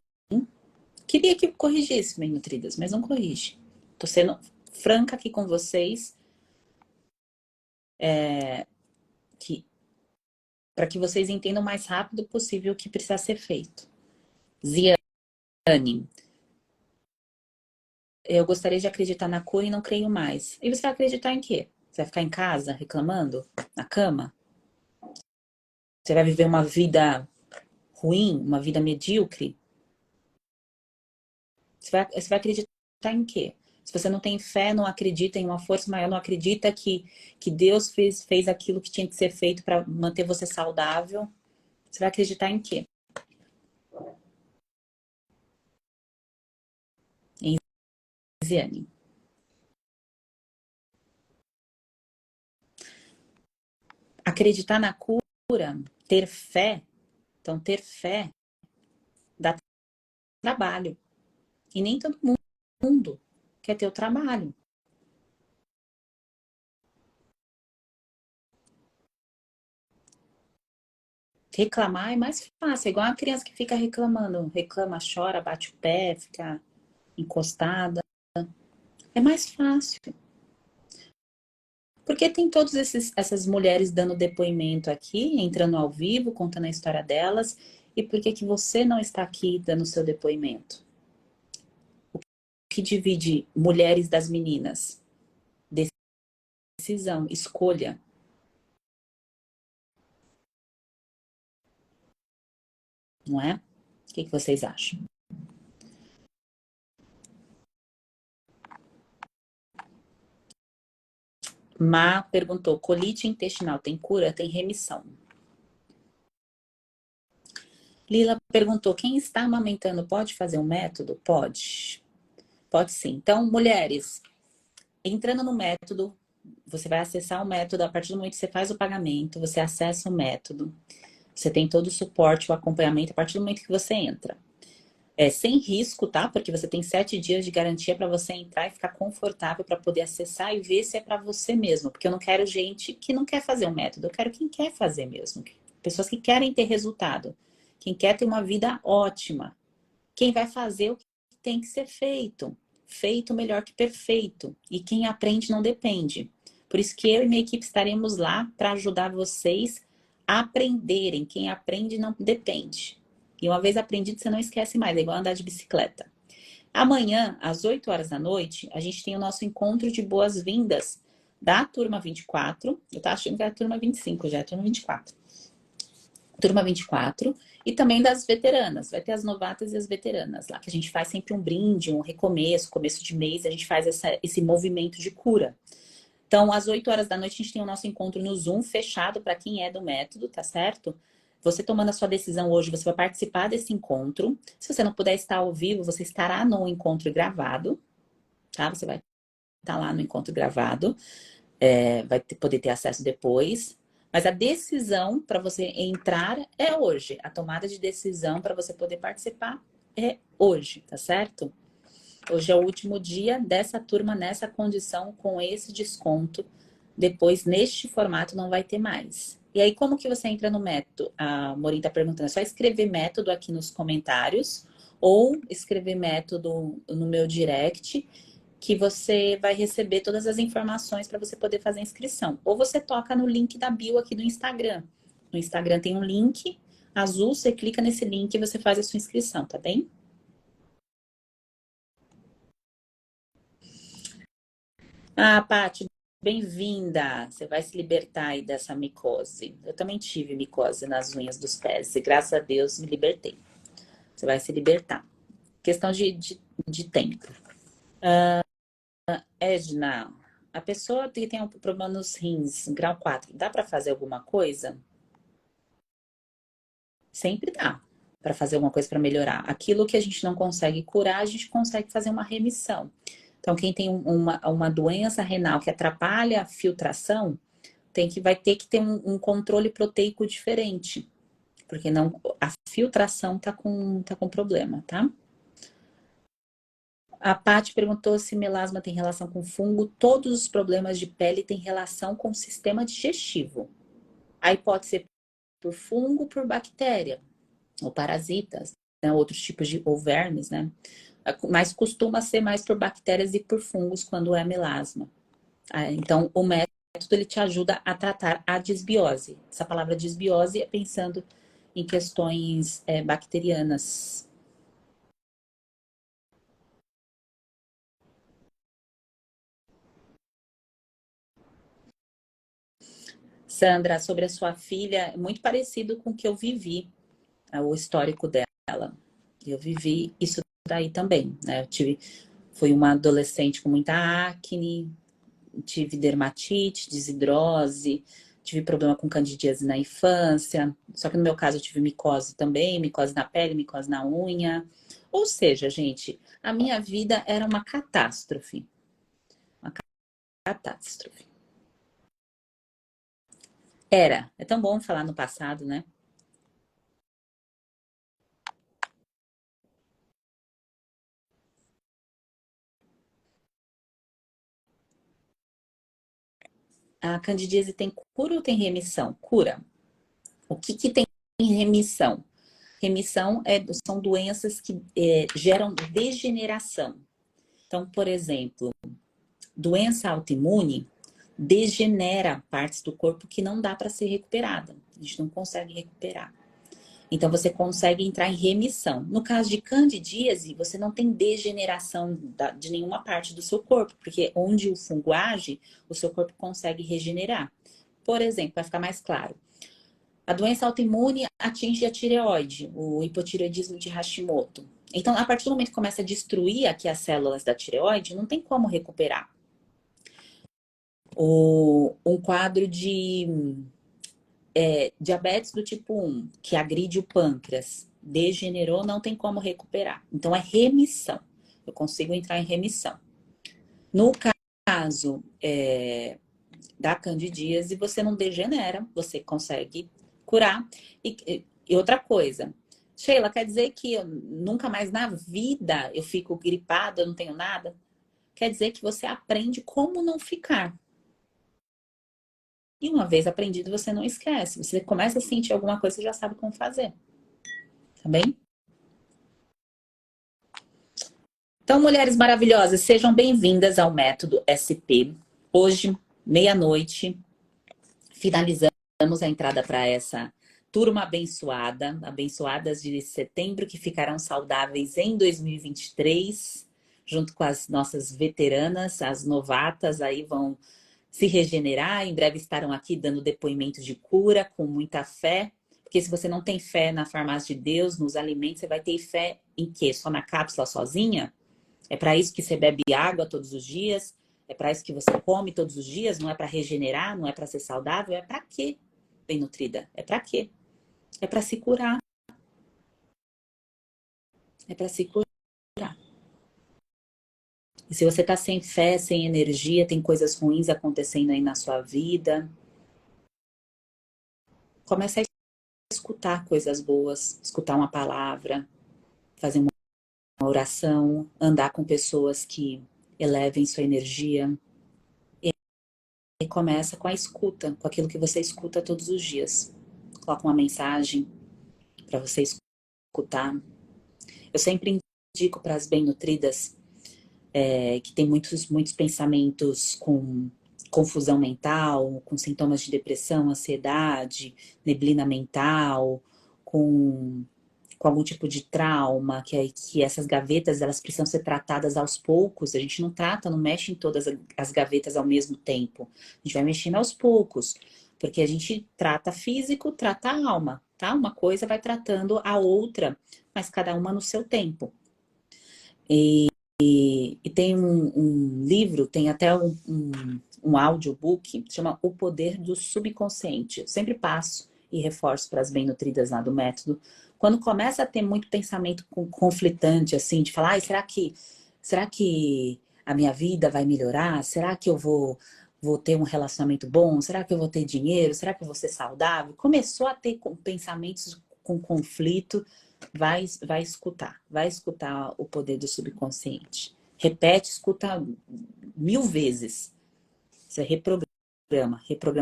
Queria que corrigisse, bem nutridas, mas não corrige. Tô sendo franca aqui com vocês, que para que vocês entendam o mais rápido possível o que precisa ser feito. Ziane, eu gostaria de acreditar na cura e não creio mais. E você vai acreditar em quê? Você vai ficar em casa reclamando? Na cama? Você vai viver uma vida ruim? Uma vida medíocre? Você vai acreditar em quê? Se você não tem fé, não acredita em uma força maior, não acredita que Deus fez aquilo que tinha que ser feito para manter você saudável, você vai acreditar em quê? Em Ziane. Acreditar na cura, ter fé. Então, ter fé dá trabalho. E nem todo mundo quer ter o trabalho. Reclamar é mais fácil, é igual uma criança que fica reclamando. Reclama, chora, bate o pé, fica encostada. É mais fácil. Porque tem todas essas mulheres dando depoimento aqui, entrando ao vivo, contando a história delas. E por que que você não está aqui dando seu depoimento? O que divide mulheres das meninas? Decisão, escolha. Não é? O que que vocês acham? Má perguntou, colite intestinal tem cura? Tem remissão. Lila perguntou, quem está amamentando pode fazer um método? Pode. Pode sim. Então, mulheres, entrando no método, você vai acessar o método, a partir do momento que você faz o pagamento, você acessa o método. Você tem todo o suporte, o acompanhamento a partir do momento que você entra. É sem risco, tá? Porque você tem 7 dias de garantia para você entrar e ficar confortável para poder acessar e ver se é para você mesmo. Porque eu não quero gente que não quer fazer o método, eu quero quem quer fazer mesmo. Pessoas que querem ter resultado. Quem quer ter uma vida ótima. Quem vai fazer o que tem que ser feito. Feito melhor que perfeito. E quem aprende não depende. Por isso que eu e minha equipe estaremos lá para ajudar vocês a aprenderem. Quem aprende não depende. E uma vez aprendido, você não esquece mais. É igual andar de bicicleta. Amanhã, às 8 horas da noite, a gente tem o nosso encontro de boas-vindas da turma 24. Eu tava achando que era a turma 25, já é a turma 24. Turma 24 e também das veteranas. Vai ter as novatas e as veteranas lá, que a gente faz sempre um brinde, um recomeço, começo de mês, a gente faz esse movimento de cura. Então, às 8 horas da noite, a gente tem o nosso encontro no Zoom, fechado para quem é do método, tá certo? Você tomando a sua decisão hoje, você vai participar desse encontro. Se você não puder estar ao vivo, você estará no encontro gravado, tá? Você vai estar lá no encontro gravado, poder ter acesso depois. Mas a decisão para você entrar é hoje. A tomada de decisão para você poder participar é hoje, tá certo? Hoje é o último dia dessa turma nessa condição, com esse desconto. Depois, neste formato, não vai ter mais. E aí, como que você entra no método? A Morim está perguntando, é só escrever método aqui nos comentários ou escrever método no meu direct, que você vai receber todas as informações para você poder fazer a inscrição. Ou você toca no link da bio aqui do Instagram. No Instagram tem um link azul, você clica nesse link e você faz a sua inscrição, tá bem? Ah, Paty, bem-vinda! Você vai se libertar aí dessa micose. Eu também tive micose nas unhas dos pés e graças a Deus me libertei. Você vai se libertar. Questão de tempo. Edna, a pessoa que tem um problema nos rins, grau 4, dá para fazer alguma coisa? Sempre dá para fazer alguma coisa para melhorar. Aquilo que a gente não consegue curar, a gente consegue fazer uma remissão. Então, quem tem uma doença renal que atrapalha a filtração, vai ter que ter um controle proteico diferente. Porque não, a filtração tá com problema, tá? A Paty perguntou se melasma tem relação com fungo. Todos os problemas de pele têm relação com o sistema digestivo. Aí pode ser por fungo, por bactéria, ou parasitas, né? Outros tipos ou vermes, né? Mas costuma ser mais por bactérias e por fungos quando é melasma. Então, o método ele te ajuda a tratar a disbiose. Essa palavra disbiose é pensando em questões bacterianas. Sandra, sobre a sua filha, é muito parecido com o que eu vivi, o histórico dela. Eu vivi isso daí também, né? Fui uma adolescente com muita acne, tive dermatite, desidrose, tive problema com candidíase na infância. Só que no meu caso eu tive micose também, micose na pele, micose na unha. Ou seja, gente, a minha vida era uma catástrofe. Uma catástrofe. Era. É tão bom falar no passado, né? A candidíase tem cura ou tem remissão? Cura. O que tem remissão? Remissão são doenças que geram degeneração. Então, por exemplo, doença autoimune degenera partes do corpo que não dá para ser recuperada. A gente não consegue recuperar. Então, você consegue entrar em remissão. No caso de candidíase, você não tem degeneração de nenhuma parte do seu corpo, porque onde o fungo age, o seu corpo consegue regenerar. Por exemplo, para ficar mais claro, a doença autoimune atinge a tireoide, o hipotireoidismo de Hashimoto. Então, a partir do momento que começa a destruir aqui as células da tireoide, não tem como recuperar. Um quadro de diabetes do tipo 1, que agride o pâncreas, degenerou, não tem como recuperar. Então, é remissão. Eu consigo entrar em remissão. No caso da candidíase, você não degenera, você consegue curar. E outra coisa, Sheila, quer dizer que eu nunca mais na vida eu fico gripada, eu não tenho nada? Quer dizer que você aprende como não ficar. E uma vez aprendido, você não esquece. Você começa a sentir alguma coisa, você já sabe como fazer. Tá bem? Então, mulheres maravilhosas, sejam bem-vindas ao Método SP. Hoje, meia-noite, finalizamos a entrada para essa turma abençoada, abençoadas de setembro, que ficarão saudáveis em 2023, junto com as nossas veteranas, as novatas aí vão se regenerar, em breve estarão aqui dando depoimento de cura, com muita fé, porque se você não tem fé na farmácia de Deus, nos alimentos, você vai ter fé em quê? Só na cápsula sozinha? É para isso que você bebe água todos os dias? É para isso que você come todos os dias? Não é para regenerar? Não é para ser saudável? É para quê? Bem nutrida. É para quê? É para se curar. É para se curar. E se você tá sem fé, sem energia, tem coisas ruins acontecendo aí na sua vida, comece a escutar coisas boas, escutar uma palavra, fazer uma oração, andar com pessoas que elevem sua energia. E começa com a escuta, com aquilo que você escuta todos os dias. Coloca uma mensagem para você escutar. Eu sempre indico para as bem-nutridas que tem muitos pensamentos com confusão mental, com sintomas de depressão, ansiedade, neblina mental, com algum tipo de trauma, que essas gavetas elas precisam ser tratadas aos poucos. A gente não trata, não mexe em todas as gavetas ao mesmo tempo. A gente vai mexendo aos poucos, porque a gente trata físico, trata a alma, tá? Uma coisa vai tratando a outra, mas cada uma no seu tempo. E tem um livro, tem até um audiobook, chama O Poder do Subconsciente. Eu sempre passo e reforço para as bem-nutridas lá do método. Quando começa a ter muito pensamento conflitante, assim, de falar, será que a minha vida vai melhorar? Será que eu vou ter um relacionamento bom? Será que eu vou ter dinheiro? Será que eu vou ser saudável? Começou a ter pensamentos com conflito. Vai escutar o poder do subconsciente. Repete, escuta 1000 vezes. Você reprograma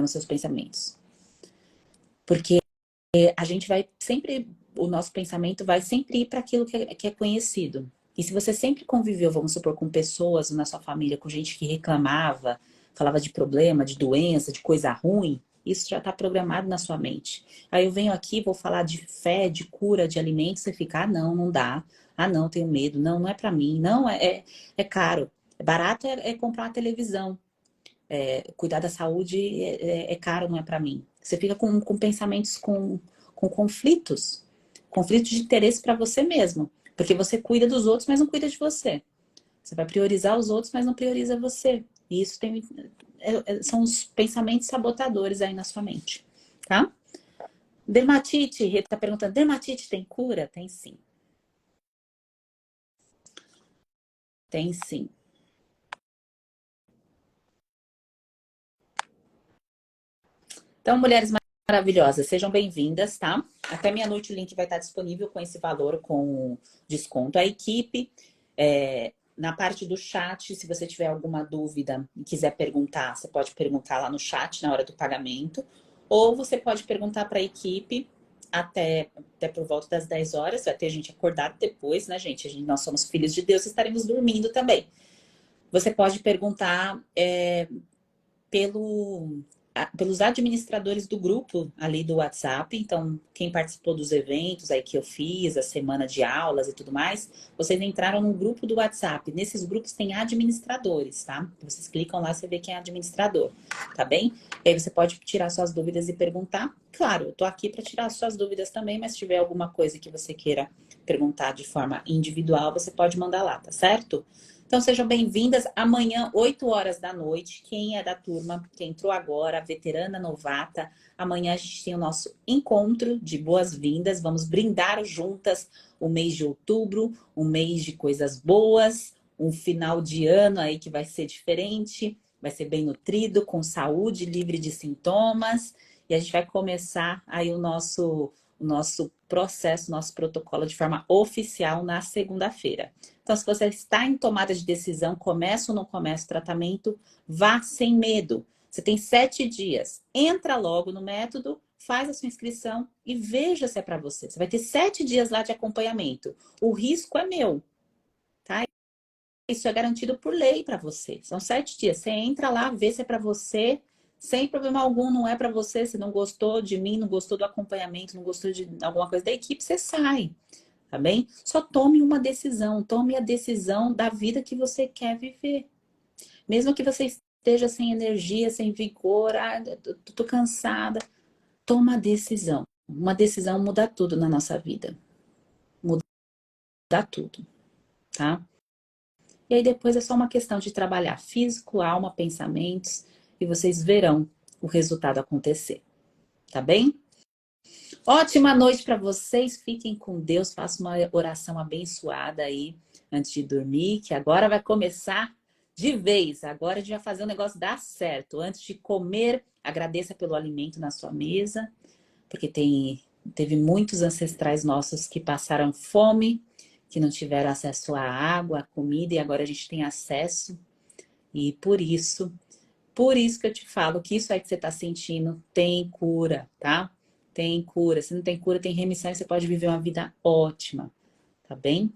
seus pensamentos. Porque a gente vai sempre, o nosso pensamento vai sempre ir para aquilo que é conhecido. E se você sempre conviveu, vamos supor, com pessoas na sua família, com gente que reclamava, falava de problema, de doença, de coisa ruim, isso já está programado na sua mente. Aí eu venho aqui, vou falar de fé, de cura, de alimentos, você fica, não, não dá. Ah, não, tenho medo. Não, não é para mim. Não, é caro. Barato é comprar uma televisão. Cuidar da saúde é caro, não é para mim. Você fica com pensamentos com conflitos. Conflitos de interesse para você mesmo. Porque você cuida dos outros, mas não cuida de você. Você vai priorizar os outros, mas não prioriza você. E isso são os pensamentos sabotadores aí na sua mente, tá? Dermatite, Rita tá perguntando, dermatite tem cura? Tem sim. Tem sim. Então, mulheres maravilhosas, sejam bem-vindas, tá? Até meia-noite o link vai estar disponível com esse valor, com desconto. A equipe, na parte do chat, se você tiver alguma dúvida e quiser perguntar, você pode perguntar lá no chat na hora do pagamento. Ou você pode perguntar para a equipe até por volta das 10 horas. Vai ter gente acordada depois, né, gente? Nós somos filhos de Deus, estaremos dormindo também. Você pode perguntar pelos administradores do grupo ali do WhatsApp. Então, quem participou dos eventos aí que eu fiz, a semana de aulas e tudo mais, vocês entraram no grupo do WhatsApp. Nesses grupos tem administradores, tá? Vocês clicam lá, você vê quem é administrador, tá bem? E aí você pode tirar suas dúvidas e perguntar. Claro, eu tô aqui para tirar suas dúvidas também, mas se tiver alguma coisa que você queira perguntar de forma individual, você pode mandar lá, tá certo? Então, sejam bem-vindas. Amanhã, 8 horas da noite, quem é da turma, quem entrou agora, veterana, novata, amanhã a gente tem o nosso encontro de boas-vindas. Vamos brindar juntas o mês de outubro, um mês de coisas boas, um final de ano aí que vai ser diferente, vai ser bem nutrido, com saúde, livre de sintomas. E a gente vai começar aí o nosso processo, nosso protocolo de forma oficial na segunda-feira. Então, se você está em tomada de decisão, começa ou não começa o tratamento, vá sem medo. Você tem 7 dias. Entra logo no método, faz a sua inscrição e veja se é para você. Você vai ter 7 dias lá de acompanhamento. O risco é meu, tá? Isso é garantido por lei para você. São 7 dias. Você entra lá, vê se é para você, sem problema algum, não é para você. Se não gostou de mim, não gostou do acompanhamento, não gostou de alguma coisa da equipe, você sai, tá bem? Só tome uma decisão, tome a decisão da vida que você quer viver. Mesmo que você esteja sem energia, sem vigor, tô cansada, toma a decisão. Uma decisão muda tudo na nossa vida. Muda tudo, tá? E aí depois é só uma questão de trabalhar físico, alma, pensamentos, e vocês verão o resultado acontecer, tá bem? Ótima noite para vocês, fiquem com Deus, façam uma oração abençoada aí antes de dormir, que agora vai começar de vez. Agora a gente vai fazer o negócio dar certo. Antes de comer, agradeça pelo alimento na sua mesa, porque teve muitos ancestrais nossos que passaram fome, que não tiveram acesso à água, à comida, e agora a gente tem acesso. E por isso que eu te falo que isso aí que você está sentindo tem cura, tá? Tem cura. Se não tem cura, tem remissão e você pode viver uma vida ótima, tá bem?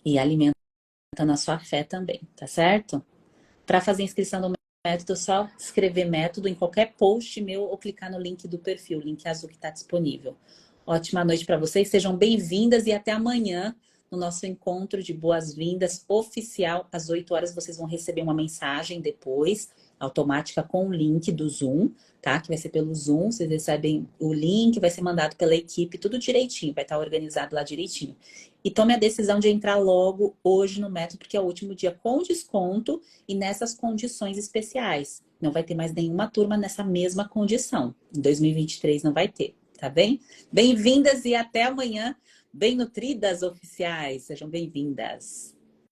E alimentando a sua fé também, tá certo? Para fazer inscrição no método, é só escrever método em qualquer post meu ou clicar no link do perfil, link azul que está disponível. Ótima noite para vocês, sejam bem-vindas e até amanhã no nosso encontro de boas-vindas oficial. Às 8 horas vocês vão receber uma mensagem depois, automática com o link do Zoom, tá? Que vai ser pelo Zoom, vocês recebem o link, vai ser mandado pela equipe, tudo direitinho, vai estar organizado lá direitinho. E tome a decisão de entrar logo hoje no método, porque é o último dia com desconto e nessas condições especiais. Não vai ter mais nenhuma turma nessa mesma condição. Em 2023 não vai ter, tá bem? Bem-vindas e até amanhã. Bem nutridas oficiais, sejam bem-vindas.